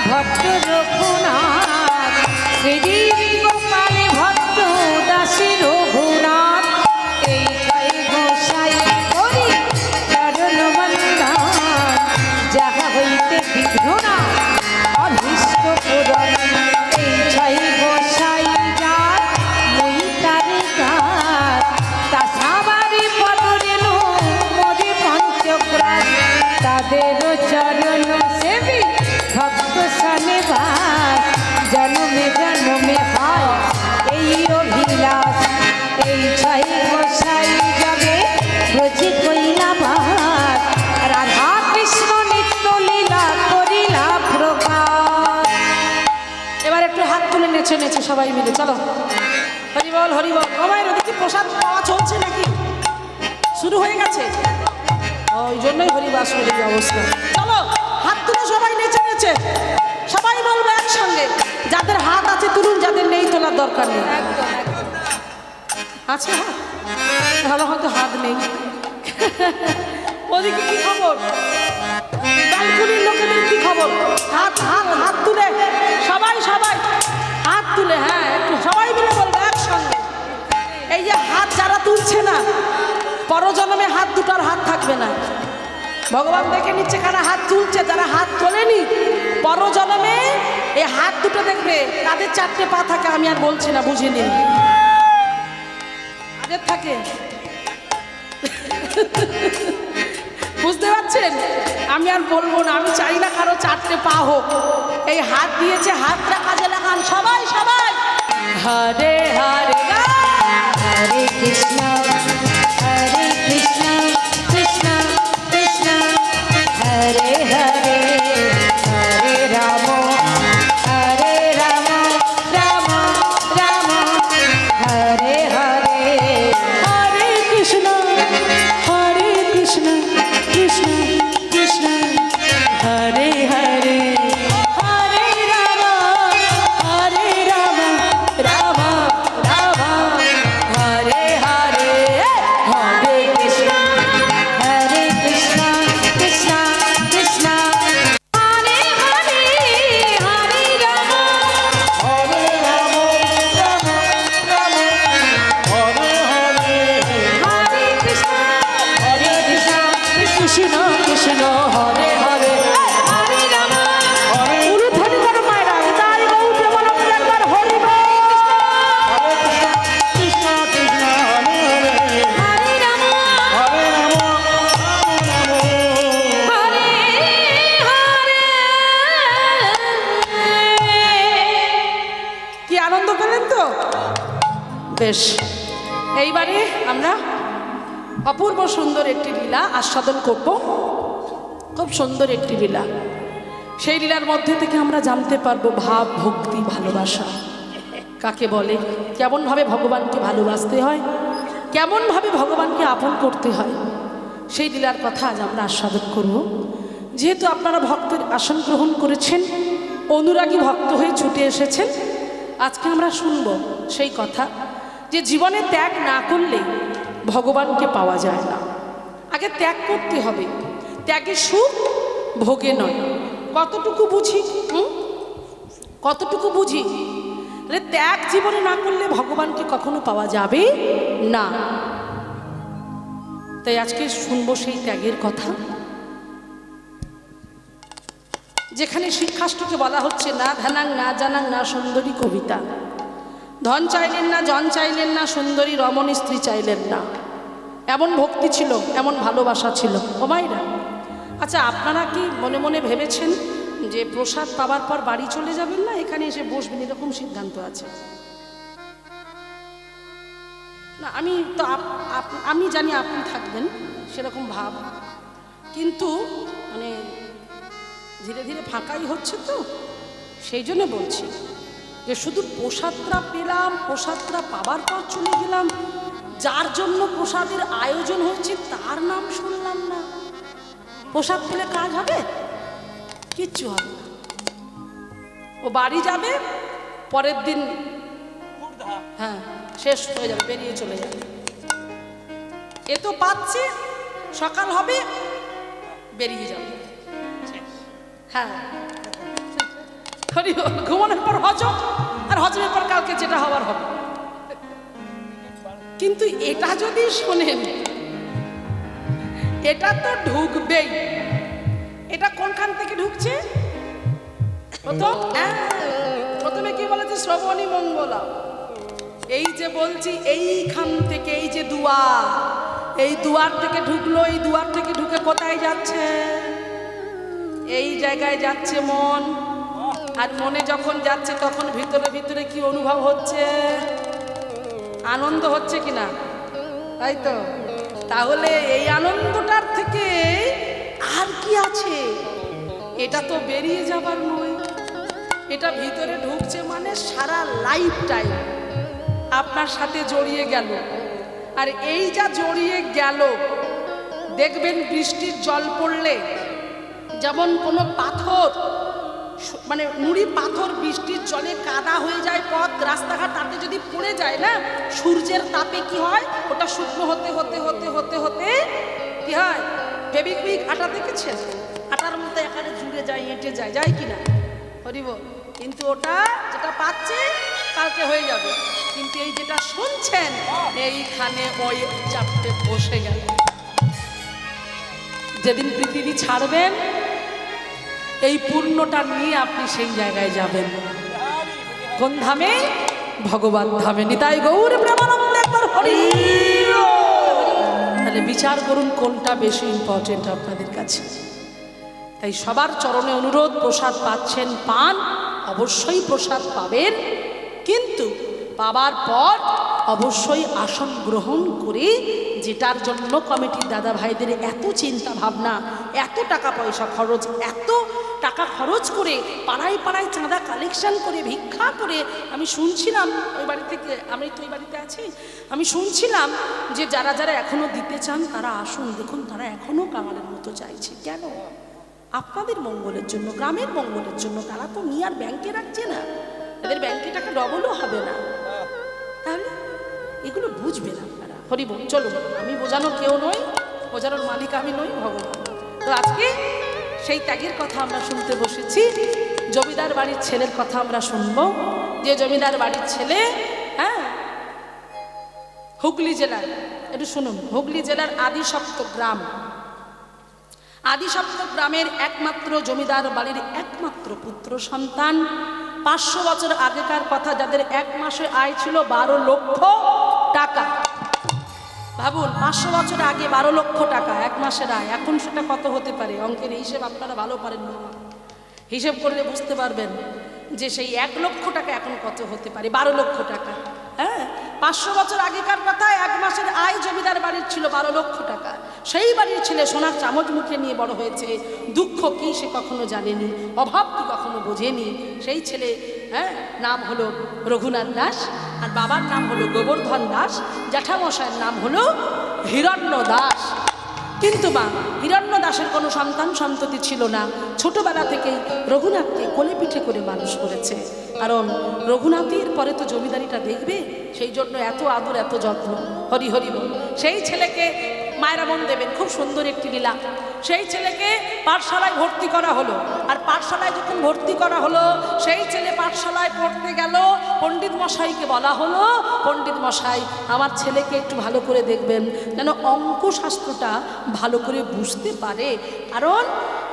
ভট্ট রঘুনাথ, শ্রী গোপাল ভট্ট দাসী রঘুনাথ, এই জয় গোসাই হরি চরণ বন্দন, যাহা হইতে বিঘ্ন না অভীষ্ট পূরণ, এই জয় গোসাই যার মই তারে গান, তা সবারই পদরেণু মোরে পঞ্চগ্রাস, তাদের চরণ সেবী ভক্ত শনিবার, জন্মে জন্মে হয় এই অভিলাষ, এই ছয় গোসাই যাবে ব্রজে কইলা বাস, রাধা কৃষ্ণ নিত্য লীলা করিলা প্রকাশ। এবার একটু হাত তুলে নেচে নেচে সবাই মিলে চলো, হরি বল হরি বল। আমার ওদিকে প্রসাদ পাওয়া চলছে নাকি? শুরু হয়ে গেছে? ওই জন্যই হরিবাসনের এই অবস্থা। চলো হাত তুলে সবাই নেচে নেচে, সবাই বলবো একসঙ্গে। যাদের হাত আছে তুলুন, যাদের নেই তোলার দরকার নেই। আছে হাত? ভালো, হয়তো হাত নেই। ওদিকে কি খবর? ব্যালকনির লোকেদের কি খবর? হাত হাত হাত তুলে সবাই সবাই হাত তুলে, হ্যাঁ একটু সবাই মিলে বলবো একসঙ্গে। এই যে হাত যারা তুলছে না, পরজন্মে হাত দুটোর হাত থাকবে না। ভগবান দেখে নিচ্ছে কারা হাত তুলছে। যারা হাত তোলেনি পরজন্মে এই হাত দুটো দেখবে তাদের 4টে পা থাকে। আমি আর বলছি না, বুঝে নিন তাদের থাকে। বুঝতে পারছেন? আমি আর বলবো না, আমি চাই না কারো 4টে পা হোক। এই হাত দিয়েছে, হাতটা কাজে লাগান সবাই সবাই। হরে হরে হরে কৃষ্ণ হরে কৃষ্ণ কৃষ্ণ কৃষ্ণ হরে হরে হরে রাম হরে রাম রাম রাম হরে হরে হরে কৃষ্ণ কৃষ্ণ কৃষ্ণ হরে হরে হরে রাম রাম রাম হরে হরে হরে কৃষ্ণ হরে কৃষ্ণ কৃষ্ণ কৃষ্ণ হরে হরে হরে রাম হরে রাম রাম রাম হরে হরে হরে কৃষ্ণ হরে কৃষ্ণ কৃষ্ণ কৃষ্ণ হরে হরে হরে রাম হরে উলুধ্বনি করো মায়েরা, তাই গৌত্র বলো একবার হরি বল। হরে কৃষ্ণ কৃষ্ণ হরে হরে হরে রাম হরে রাম রাম রাম হরে হরে কি আনন্দ পেলেন তো? বেশ, এইবারে আমরা অপূর্ব সুন্দর একটি লীলা আস্বাদন করব। খুব সুন্দর একটি লীলা। সেই লীলার মধ্যে থেকে আমরা জানতে পারবো ভাব, ভক্তি, ভালোবাসা কাকে বলে, কেমনভাবে ভগবানকে ভালোবাসতে হয়, কেমনভাবে ভগবানকে আপন করতে হয়। সেই লীলার কথা আজ আমরা আস্বাদন করব। যেহেতু আপনারা ভক্তের আসন গ্রহণ করেছেন, অনুরাগী ভক্ত হয়ে ছুটে এসেছেন, আজকে আমরা শুনব সেই কথা যে জীবনে ত্যাগ না করলে ভগবানকে পাওয়া যায় না। আগে ত্যাগ করতে হবে। ত্যাগের সুখ ভোগে নয়। কতটুকু বুঝি? কতটুকু বুঝি? তাহলে ত্যাগ জীবনে না করলে ভগবানকে কখনো পাওয়া যাবে না। তাই আজকে শুনবো সেই ত্যাগের কথা, যেখানে শিক্ষাষ্টকে বলা হচ্ছে না ধ্যানাং না জানাং না সুন্দরী কবিতা। ধন চাইলেন না, জন চাইলেন না, সুন্দরী রমণী স্ত্রী চাইলেন না। এমন ভক্তি ছিল, এমন ভালোবাসা ছিল। ও মাইরা, আচ্ছা আপনারা কি মনে মনে ভেবেছেন যে প্রসাদ পাওয়ার পর বাড়ি চলে যাবেন না, এখানে এসে বসবেন, এরকম সিদ্ধান্ত আছে? না, আমি তো আমি জানি আপনি থাকবেন সেরকম ভাব, কিন্তু মানে ধীরে ধীরে ফাঁকাই হচ্ছে তো, সেই জন্য বলছি যে শুধু প্রসাদটা পেলাম, প্রসাদটা পাবার পর চলে গেলাম, যার জন্য প্রসাদের আয়োজন হয়েছে তার নাম শুনলাম না। প্রসাদ পেলে কাজ হবে? কিচ্ছু হবে না। ও বাড়ি যাবে, পরের দিন হ্যাঁ শেষ হয়ে যাবে, বেরিয়ে চলে যাবে। এ তো পাচ্ছে, সকাল হবে বেরিয়ে যাবে। হ্যাঁ, ঘুমানোর পর হজম, আর হজমের পর কালকে যেটা হবার হবে। কিন্তু এটা যদি শোনেন, এটা তো ঢুকবেই। এটা কোনখান থেকে ঢুকছে? প্রথমে কি বলেছে? শ্রবণী মঙ্গলা। এই যে বলছি এইখান থেকে, এই যে দুয়ার, এই দুয়ার থেকে ঢুকলো, এই দুয়ার থেকে ঢুকে কোথায় যাচ্ছে? এই জায়গায় যাচ্ছে মন। আর মনে যখন যাচ্ছে তখন ভিতরে ভিতরে কি অনুভব হচ্ছে? আনন্দ হচ্ছে কিনা? তাই তো। তাহলে এই আনন্দটার থেকে আর কি আছে? এটা তো বেরিয়ে যাবার নয়, এটা ভিতরে ঢুকছে, মানে সারা লাইফ টাইম আপনার সাথে জড়িয়ে গেল। আর এই যা জড়িয়ে গেল, দেখবেন বৃষ্টির জল পড়লে যেমন কোনো পাথর মানে নুড়ি পাথর বৃষ্টির জলে কাদা হয়ে যায়, পথ রাস্তাঘাট তাতে যদি পড়ে যায় না, সূর্যের তাপে কি হয়, ওটা শুকনো হতে হতে হতে হতে হতে কি হয়, ফেবিকুইক আটা দেখেছেন, আটার মধ্যে এখানে জুড়ে যায়, হেঁটে যায়, যায় কিনা হরিব, কিন্তু ওটা যেটা পাচ্ছে কালকে হয়ে যাবে, কিন্তু এই যেটা শুনছেন এইখানে ওই চাপটে বসে গেল। যেদিন পৃথিবী ছাড়বেন এই পূর্ণটা নিয়ে আপনি সেই জায়গায় যাবেন। কোন ধামে? ভগবান ধামে। নিতাই গৌর প্রেমানন্দে একবার হরি। তাহলে বিচার করুন কোনটা বেশি ইম্পর্টেন্ট আপনাদের কাছে। তাই সবার চরণে অনুরোধ, প্রসাদ পাচ্ছেন পান, অবশ্যই প্রসাদ পাবেন, কিন্তু পাবার পর অবশ্যই আসন গ্রহণ করে, যেটার জন্য কমিটির দাদা ভাইদের এত চিন্তা ভাবনা, এত টাকা পয়সা খরচ, এত টাকা খরচ করে পাড়ায় পাড়ায় চাঁদা কালেকশন করে ভিক্ষা করে, আমি শুনছিলাম ওই বাড়ি থেকে, আমি তো ওই বাড়িতে আছি, আমি শুনছিলাম যে যারা যারা এখনো দিতে চান তারা আসুন, দেখুন তারা এখনো কাঙালের মতো চাইছে। কেন? আপনাদের মঙ্গলের জন্য, গ্রামের মঙ্গলের জন্য। তারা তো নিয়ে আর ব্যাংকে রাখছে না, তাদের ব্যাংকে টাকা ডবলও হবে না। তাহলে এগুলো বুঝবেন আপনারা। হরি বল। চলুন, আমি বোঝানোর কেউ নই, বোঝানোর মালিক আমি নই, ভগবান। তো আজকে সেই ত্যাগের কথা আমরা শুনতে বসেছি। জমিদার বাড়ির ছেলের কথা আমরা শুনবো, যে জমিদার বাড়ির ছেলে, হ্যাঁ, হুগলি জেলার, একটু শুনুন, হুগলি জেলার আদিসপ্ত গ্রাম, আদিসপ্ত গ্রামের একমাত্র জমিদার বাড়ির একমাত্র পুত্র সন্তান। 500 বছর আগেকার কথা, যাদের এক মাসে আয় ছিল 12 লক্ষ টাকা। ভাবুন, 500 বছর আগে 12 লক্ষ টাকা এক মাসের আয়, এখন সেটা কত হতে পারে? অঙ্কের হিসেব আপনারা ভালো পারেন না, হিসেব করলে বুঝতে পারবেন যে সেই 1 লক্ষ টাকা এখন কত হতে পারে, 12 লক্ষ টাকা। হ্যাঁ, 500 বছর আগেকার কথা, এক মাসের আয় জমিদার বাড়ির ছিল 12 লক্ষ টাকা। সেই বাড়ির ছেলে সোনার চামচ মুখে নিয়ে বড় হয়েছে, দুঃখ কি সে কখনো জানেনি, অভাব কি কখনো বোঝেনি। সেই ছেলে, হ্যাঁ, নাম হলো রঘুনাথ দাস, আর বাবার নাম হলো গোবর্ধন দাস, জ্যাঠামশাইয়ের নাম হলো হিরণ্য দাস। কিন্তু মা হিরণ্য দাসের কোনো সন্তান সন্ততি ছিল না। ছোটবেলা থেকেই রঘুনাথকে কোলে পিঠে করে মানুষ করেছে, কারণ রঘুনাথের পরে তো জমিদারিটা দেখবে, সেই জন্য এত আদর, এত যত্ন। হরি হরি বল। সেই ছেলেকে মায়েরা মন দেবেন, খুব সুন্দর একটি লীলা। সেই ছেলেকে পাঠশালায় ভর্তি করা হলো, আর পাঠশালায় যখন ভর্তি করা হলো, সেই ছেলে পাঠশালায় পড়তে গেল। পণ্ডিত মশাইকে বলা হলো, পণ্ডিত মশাই আমার ছেলেকে একটু ভালো করে দেখবেন, যেন অঙ্কশাস্ত্রটা ভালো করে বুঝতে পারে,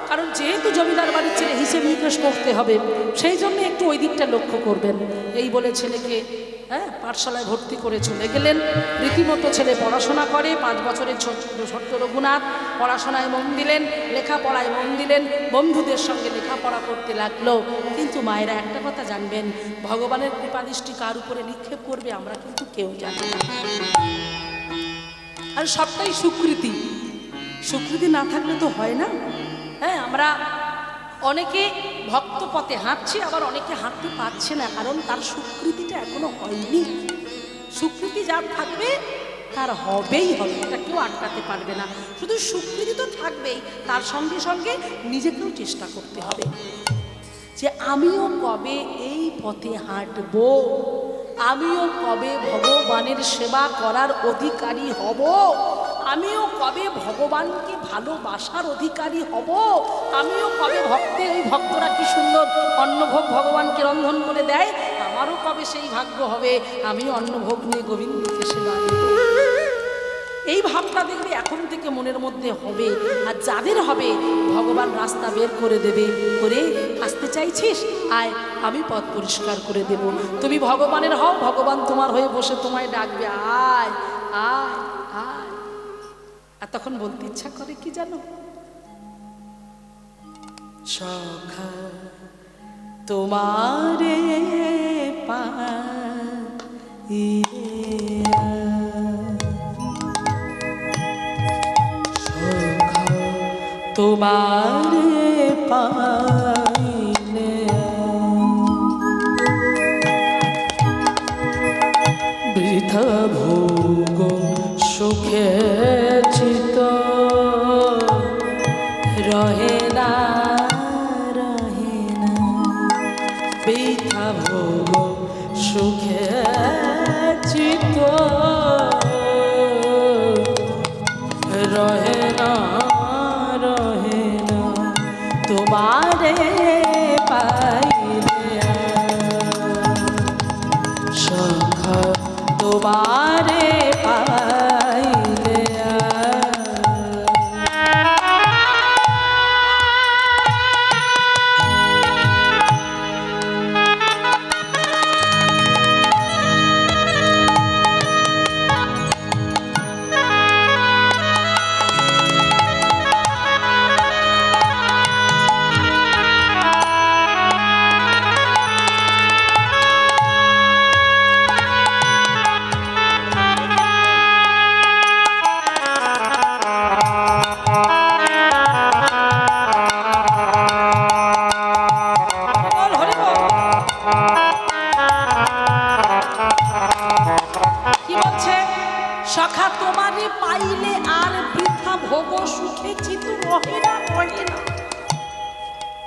কারণ যেহেতু জমিদার বাড়ির ছেলে, হিসেব নিকেশ করতে হবে, সেই জন্য একটু ওই দিকটা লক্ষ্য করবেন। এই বলে ছেলেকে, হ্যাঁ, পাঠশালায় ভর্তি করে চলে গেলেন। রীতিমতো ছেলে পড়াশোনা করে। 5 বছরের ছোট্ট রঘুনাথ পড়াশোনায় মন দিলেন, লেখাপড়ায় মন দিলেন, বন্ধুদের সঙ্গে লেখাপড়া করতে লাগলো। কিন্তু মায়েরা একটা কথা জানবেন, ভগবানের কৃপাদৃষ্টি কার উপরে নিক্ষেপ করবে আমরা কিন্তু কেউ জানি না, আর সবটাই সুকৃতি। সুকৃতি না থাকলে তো হয় না। হ্যাঁ, আমরা অনেকে ভক্ত পথে হাঁটছি, আবার অনেকে হাঁটতে পারছে না, কারণ তার সুকৃতিটা এখনো হয়নি। সুকৃতি যার থাকবে তার হবেই হবে, এটা কেউ আটকাতে পারবে না। শুধু সুকৃতি তো থাকবেই, তার সঙ্গে সঙ্গে নিজেকেও চেষ্টা করতে হবে যে আমিও কবে এই পথে হাঁটবো, আমিও কবে ভগবানের সেবা করার অধিকারী হব, আমিও কবে ভগবানকে ভালোবাসার অধিকারী হব, আমিও কবে ওই ভক্তরা কি সুন্দর অন্নভোগ ভগবানকে রন্ধন করে দেয়, আমারও কবে সেই ভাগ্য হবে আমিও অন্নভোগ নিয়ে গোবিন্দকে সেবা দেব। এই ভাবটা দেখবে এখন থেকে মনের মধ্যে হবে, আর যাদের হবে ভগবান রাস্তা বের করে দেবে, করে আসতে চাইছিস আয়, আমি পথ পরিষ্কার করে দেব। তুমি ভগবানের হও, ভগবান তোমার হয়ে বসে তোমায় ডাকবে, আয় আয় আয়। আর তখন বলতে ইচ্ছা করে কি জানো, সখা তোমারে তোমারে পাইলে বৃথা ভোগ সুখে চিত সুখে চিত রহে না তোমারে পাইলে সখা তোমারে পাইলে সখা তোমারে পাইলে আর বৃথা ভোগ সুখে চিত রহে না।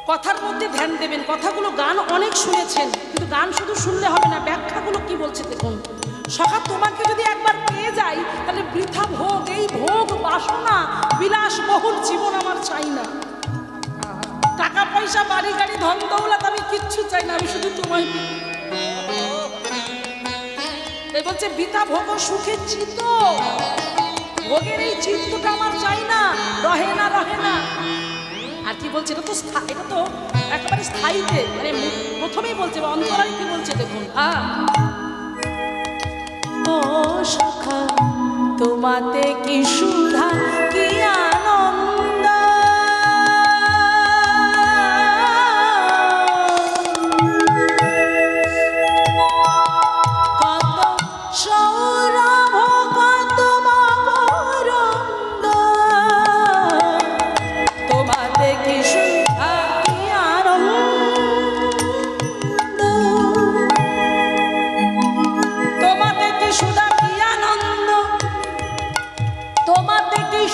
কথার মধ্যে ধ্যান দেবেন, কথাগুলো গান অনেক শুনেছেন, কিন্তু গান শুধু শুনলে হবে না, ব্যাখ্যাগুলো কি বলছে দেখুন। সখা তোমাকে যদি একবার পেয়ে যাই তাহলে বৃথা ভোগ, এই ভোগ বাসনা বিলাস বহুল জীবন আমার চাই না। টাকা পয়সা বাড়ি গাড়ি ধন দৌলত আমি কিচ্ছু চাই না, আমি শুধু তোমায় বলছে বৃথা ভোগ সুখে চিত্ত, ভোগের এই চিত্তটা আমার চাই না, রহে না। আর কি বলছে, এটা তো একেবারে স্থায়ীতে, মানে প্রথমেই বলছে অন্তরায় কি বলছে দেখুন। ও সখা তোমাতে কি সুধা কি আনন্দ,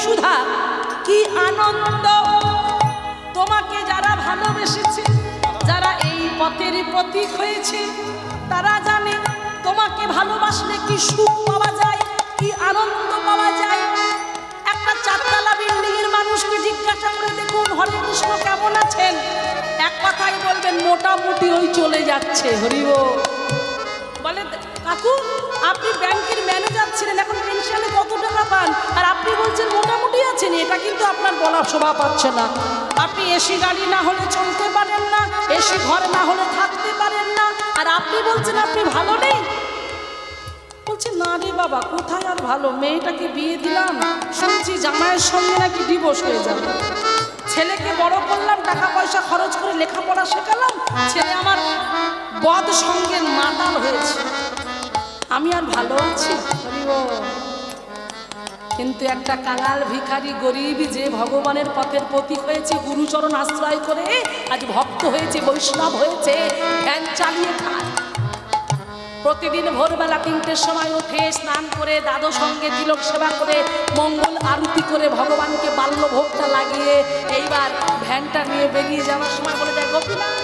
সুধা কি আনন্দ। তোমাকে যারা ভালোবেসেছে, যারা এই পথের প্রতীক হয়েছে, তারা জানে তোমাকে ভালোবাসলে কি সুখ পাওয়া যায়, কি আনন্দ পাওয়া যায়। একটা চারতলা বিল্ডিং এর মানুষকে জিজ্ঞাসা করে দেখুন, হরে কৃষ্ণ কেমন আছেন, এক কথাই বলবেন মোটামুটি ওই চলে যাচ্ছে। হরি বল। বলে কাকু আপনি ব্যাংকের ম্যানেজার ছিলেন, এখন পেনশনে কত টাকা পান, আর আপনি বলছেন মোটামুটি আছেন, এটা কিন্তু আপনার বলা শোভা পাচ্ছে না। আপনি এসি গাড়ি না হলে চলতে পারেন না, এসি ঘর না হলে থাকতে পারেন না, আর আপনি বলছেন আপনি ভালো নেই। বলছে না রে বাবা, কোথায় আর ভালো, মেয়েটাকে বিয়ে দিলাম, শুনছি জামাইয়ের সঙ্গে নাকি ডিভোর্স হয়ে যাবে, ছেলেকে বড় করলাম, টাকা পয়সা খরচ করে লেখাপড়া শেখালাম, ছেলে আমার বদ সঙ্গের মাতাল হয়েছে, আমি আর ভালো আছি। কিন্তু একটা কাঙাল ভিখারি গরিব যে ভগবানের পথের প্রতীক হয়েছে, গুরুচরণ আশ্রয় করে আজ ভক্ত হয়েছে, বৈষ্ণব হয়েছে, ফ্যান চালিয়ে খায়। প্রতিদিন ভোরবেলা 3টের সময় উঠে স্নান করে দাদু সঙ্গে তিলক সেবা করে মঙ্গল আরতি করে ভগবানকে বাল্য ভোগটা লাগিয়ে এইবার ভ্যানটা নিয়ে বেরিয়ে যাওয়ার সময় বলে যায়, গোপীনাথ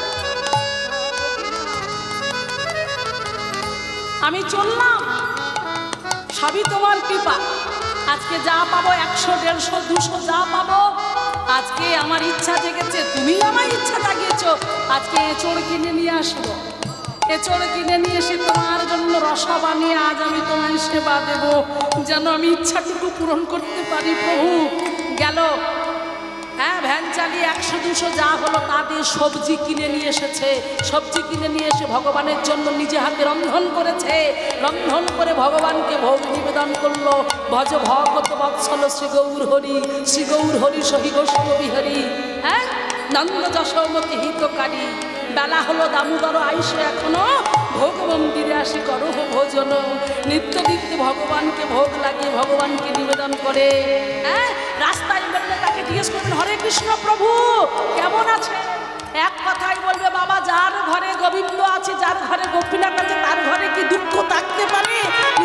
আমি চললাম, সবই তোমার কৃপা, আজকে যা পাবো 100, 150, 200 যা পাবো, আজকে আমার ইচ্ছা জেগেছে, তুমি আমার ইচ্ছা জাগিয়েছো, আজকে এঁচড় কিনে নিয়ে আসবো, এঁচড় কিনে নিয়ে এসে তোমার জন্য রসা বানিয়ে আজ আমি তোমায় সেবা দেব, যেন আমি ইচ্ছাটুকু পূরণ করতে পারি। প্রভু গেল, হ্যাঁ ভ্যান চালিয়ে 100, 200 যা হলো তা দিয়ে সবজি কিনে নিয়ে এসেছে, সবজি কিনে নিয়ে এসে ভগবানের জন্য নিজে হাতে রন্ধন করেছে, রন্ধন করে ভগবানকে ভোগ নিবেদন করলো। ভজ ভগত বৎসল শ্রী গৌর হরি, শ্রী গৌর হরি সহি গোস্ব বিহরি, হ্যাঁ নন্দ যশোমতি হিতকারী। বেলা হলো, দামোদর আইসে এখনো, ভোগ মন্দিরে আসি করো ভোজন, নিত্য নিত্য ভগবানকে ভোগ লাগিয়ে ভগবানকে নিবেদন করে। হ্যাঁ রাস্তায় বললে তাকে জিজ্ঞেস করবেন, হরে কৃষ্ণ প্রভু কেমন আছে, এক কথাই বলবে, বাবা যার ঘরে গোবিন্দ আছে, যার ঘরে গোপীনাথ আছে, তার ঘরে কি দুঃখ থাকতে পারে?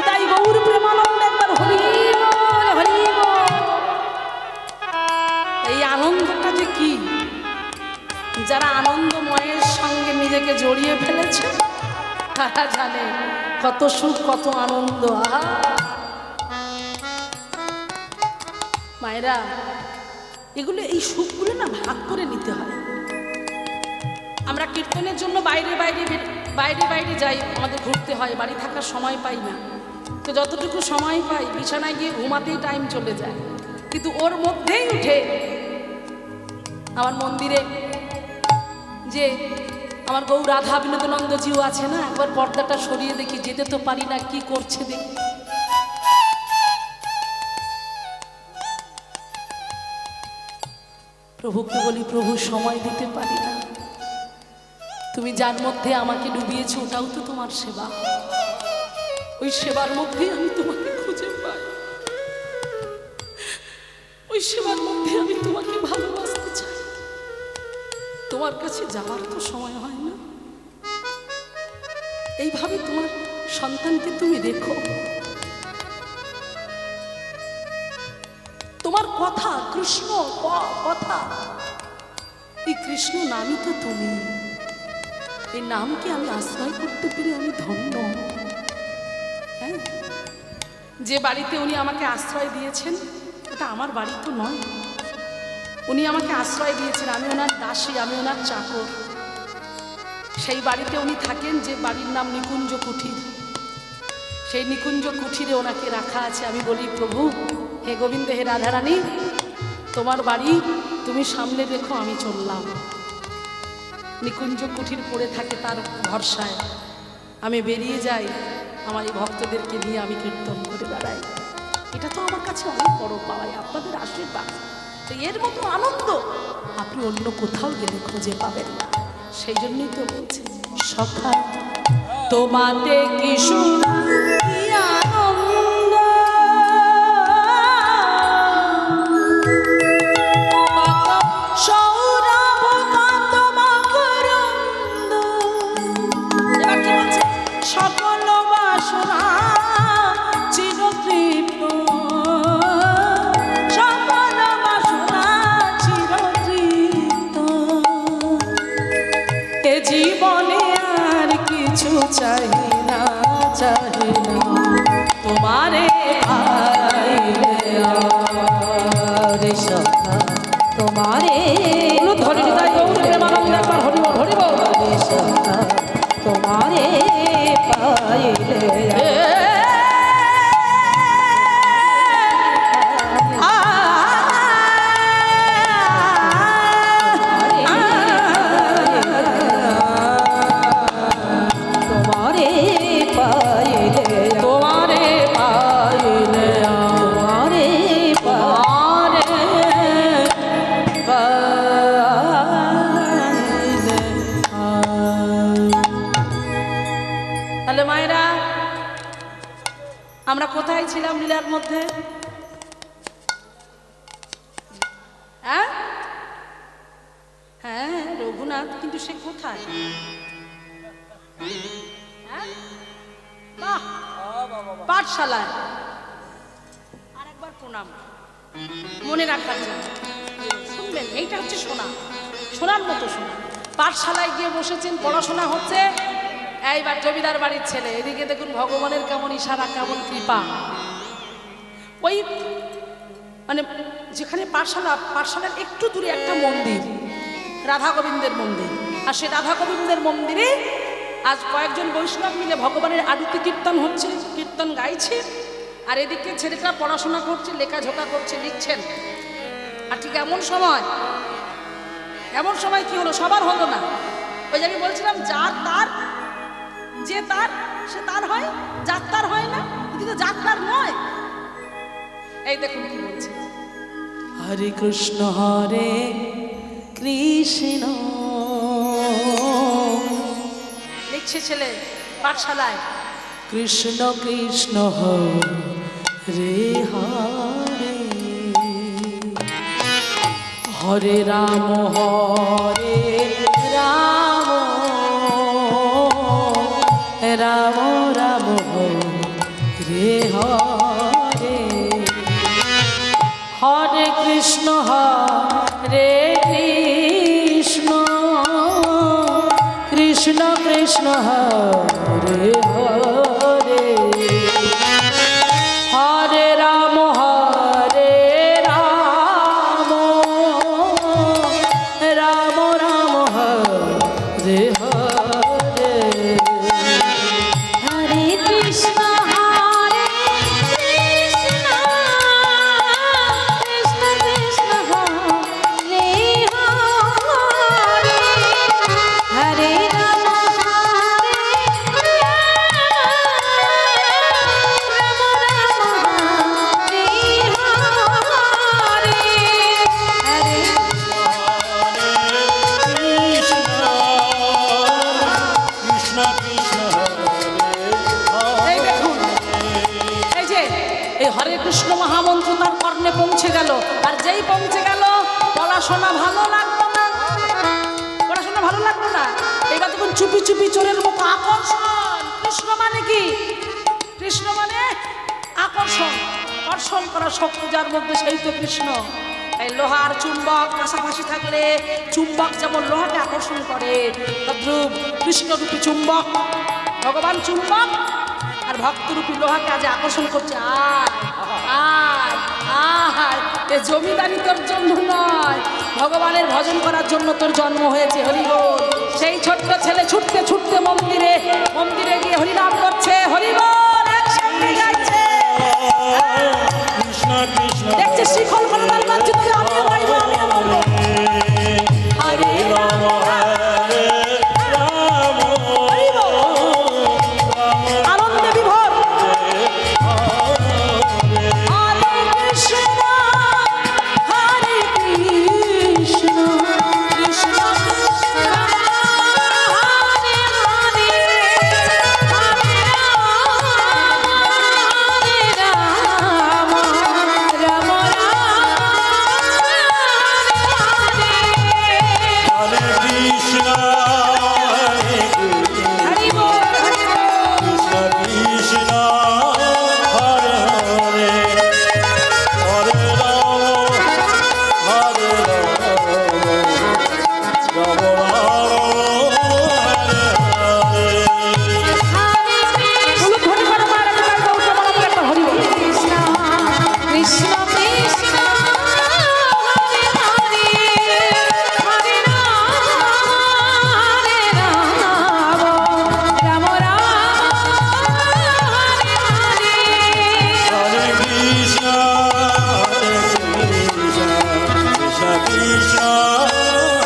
তাই গৌর প্রেমানন্দ একবার হরি বল, হরি বল। এই আনন্দটা যে কি, যারা আনন্দময়ের সঙ্গে নিজেকে জড়িয়ে ফেলেছে, তারা জানে কত সুখ কত আনন্দ। আহা মায়েরা, এগুলো এই সুখগুলো না ভাগ করে নিতে হয়। আমরা কীর্তনের জন্য বাইরে বাইরে বাইরে বাইরে যাই, আমাদের ঘুরতে হয়, বাড়ি থাকার সময় পাই না। তো যতটুকু সময় পাই বিছানায় গিয়ে ঘুমাতেই টাইম চলে যায়। কিন্তু ওর মধ্যেই উঠে আমার মন্দিরে যে আমার গৌ রাধা বিনোদানন্দজিও আছে না, একবার পর্দাটা সরিয়ে দেখি, যেতে তো পারি না, কি করছে দেখি। প্রভুকে বলি, প্রভু সময় দিতে পারি না, তুমি যার মধ্যে আমাকে ডুবিয়েছো ওটাও তো তোমার সেবা, ওই সেবার মধ্যেই আমি তোমাকে খুঁজে পাই, ওই সেবার মধ্যে আমি তোমাকে ভালোবাসতে চাই। তোমার কাছে যাওয়ার তো সময় হয় না। এইভাবে তোমার সন্তানকে তুমি রেখো। তোমার কথা কৃষ্ণ কথা, এই কৃষ্ণ নামই তো তুমি। এই নামকে আমি আশ্রয় করতে পেরে আমি ধন্য। হ্যাঁ, যে বাড়িতে উনি আমাকে আশ্রয় দিয়েছেন ওটা আমার বাড়ি তো নয়। উনি আমাকে আশ্রয় দিয়েছেন, আমি ওনার দাসী, আমি ওনার চাকর। সেই বাড়িতে উনি থাকেন যে বাড়ির নাম নিকুঞ্জ কুঠির। সেই নিকুঞ্জ কুঠিরে ওনাকে রাখা আছে। আমি বলি, প্রভু হে গোবিন্দ, হে রাধারানী, তোমার বাড়ি তুমি সামনে রেখো, আমি চললাম। নিকুঞ্জ কুঠির পড়ে থাকে তার ভরসায় আমি বেরিয়ে যাই, আমার এই ভক্তদেরকে নিয়ে আমি কীর্তন করে বেড়াই। এটা তো আমার কাছে অনেক বড় পাওয়াই, আপনাদের আশীর্বাদ। তো এর মতো আনন্দ আপনি অন্য কোথাও গেলে খুঁজে পাবেন না। সেই জন্যই তো বলছি, সখা তোমাতে কি আনন্দ, সৌরভ কত মকরন্দ। এবার কি বলছে? সকল বাসনা চিরতৃপ্ত, সকল বাসনা চিরতৃপ্ত। এ জীবনে আর কিছু চাই না, চাই না তোমারে পাইলে আর সখা তোমারে। ধরি তাই গৌর প্রেমানন্দ একবার হরিবল হরিবল। সখা তোমারে পাইলে আমরা কোথায় ছিলাম লীলার মধ্যে? হ্যাঁ হ্যাঁ, রঘুনাথ, কিন্তু সে কোথায়? বাহ, পাঠশালায়। আরেকবার প্রণাম মনে রাখার জন্য। শুনবেন, এইটা হচ্ছে শোনা, শোনার মতো শোনা। পাঠশালায় গিয়ে বসেছেন, পড়াশোনা হচ্ছে। এইবার জমিদার বাড়ির ছেলে, এদিকে দেখুন ভগবানের কেমন ইশারা, কেমন কৃপা। ওই মানে যেখানে পাঠশালার একটু দূরে একটা মন্দির, রাধা গোবিন্দের মন্দির। আর সেই রাধা গোবিন্দের মন্দিরে আজ কয়েকজন বৈষ্ণব মিলে ভগবানের আরতি কীর্তন হচ্ছে, কীর্তন গাইছে। আর এদিকে ছেলেটা পড়াশোনা করছে, লেখাঝোকা করছে, লিখছেন। আর ঠিক এমন সময় কি হলো? সবার হলো না। ওই যে আমি বলছিলাম, যার তার, যে তার সে তার হয়, যার তার হয় না, কিন্তু যার তার নয়। এই দেখুন কি বলছে, হরে কৃষ্ণ হরে কৃষ্ণ। লিখছে ছেলে পাঠশালায়, কৃষ্ণ কৃষ্ণ হরে হরে, হরে রাম হরে রাম, রাম রাম হরে হরে, হরে কৃষ্ণ হরে কৃষ্ণ, কৃষ্ণ কৃষ্ণ হরে হরে হরে হরে রাম রাম রাম হরে হরে হরে কৃষ্ণ কৃষ্ণ কৃষ্ণ হরে হরে হরে রাম কৃষ্ণ কৃষ্ণ এই দেখুন, এই যে এই হরে কৃষ্ণ মহামন্ত্র তার কর্ণে পৌঁছে গেল, আর যেই পৌঁছে গেল পড়াশোনা ভালো লাগলো না, পড়াশোনা ভালো লাগলো না। এবার দেখুন চুপি চুপি চোরের মতো আকর্ষণ। কৃষ্ণ মানে কি? কৃষ্ণ মানে আকর্ষণ, আকর্ষণ করা শক্তি যার মধ্যে, সেই তো কৃষ্ণ। এই লোহার চুম্বক কাছাকাছি থাকলে চুম্বক যেমন লোহাকে আকর্ষণ করে, তদ্রূপ কৃষ্ণরূপী চুম্বক, ভগবান চুম্বক আর ভক্তরূপী লোহাকে আজ আকর্ষণ করছে। আয় আয় আয়, এ জমিদারি তোর জন্য নয়, ভগবানের ভজন করার জন্য তোর জন্ম হয়েছে। হরিবোল। সেই ছোট্ট ছেলে ছুটতে ছুটতে মন্দিরে মন্দিরে গিয়ে হরিনাম করছে, হরিবোল একসঙ্গে গাইছে। কৃষ্ণ কৃষ্ণ দেখছে শিখল বলবার কাছে তুই আমিও গাইবো, আমিও বলবো। হরে রাম হরে রাম হরিবোল। আনন্দে বিভোর। হরে কৃষ্ণ হরে কৃষ্ণ কৃষ্ণ কৃষ্ণ হরে হরে হরে রাম রাম হরে কৃষ্ণ হরি বল হরি বল। কৃষ্ণ কৃষ্ণ হরে হরে হরে রাম হরে রাম রাম রাম হরে হরে বলো ধরে করে মারা যায় তো উঠে বলো একটা হরি বল। কৃষ্ণ কৃষ্ণ কৃষ্ণ হরে হরে হরে রাম রাম রাম হরে হরে হরে কৃষ্ণ হরে কৃষ্ণ কৃষ্ণ কৃষ্ণ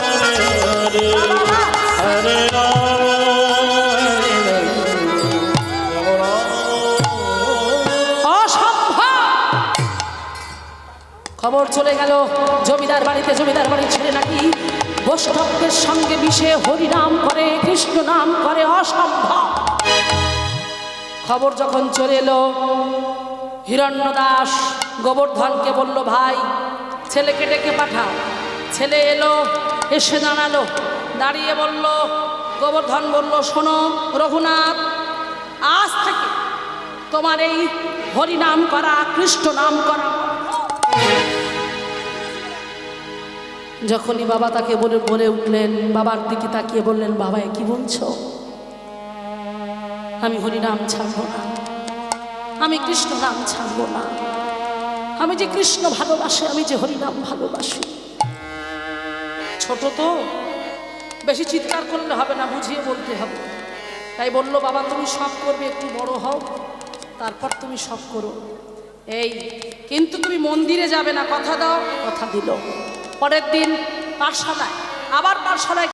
হরে হরে হরে রাম হরে রাম অসম্ভব। খবর চলে গেল জমিদার বাড়িতে, জমিদার বাড়ির ছেলে নাকি বৈষ্ণবদের সঙ্গে মিশে হরি নাম করে, কৃষ্ণ নাম করে। অসম্ভব। খবর যখন চলে এলো, হিরণ্যদাস গোবর্ধনকে বলল, ভাই ছেলেকে ডেকে পাঠাও। ছেলে এলো, এসে দাঁড়ালো, দাঁড়িয়ে বলল, গোবর্ধন বলল, শোনো রঘুনাথ, আজ থেকে তোমার এই হরি নাম করা, কৃষ্ণ নাম করা। যখনই বাবা তাকে বলে বলে উঠলেন, বাবার দিকে তাকিয়ে বললেন, বাবা এ কি বলছো? আমি হরি নাম ছাড়বো না, আমি কৃষ্ণ নাম ছাড়বো না। আমি যে কৃষ্ণ ভালোবাসি, আমি যে হরি নাম ভালোবাসি। ছোট তো, বেশি চিৎকার করলে হবে না, বুঝিয়ে বলতে হবে। তাই বললো, বাবা তুমি সব করবে, একটু বড় হও, তারপর তুমি সব করো। এই কিন্তু তুমি মন্দিরে যাবে না, কথা দাও। কথা দিল। পরের দিন পাঠশালায়, আবার পাঠশালায়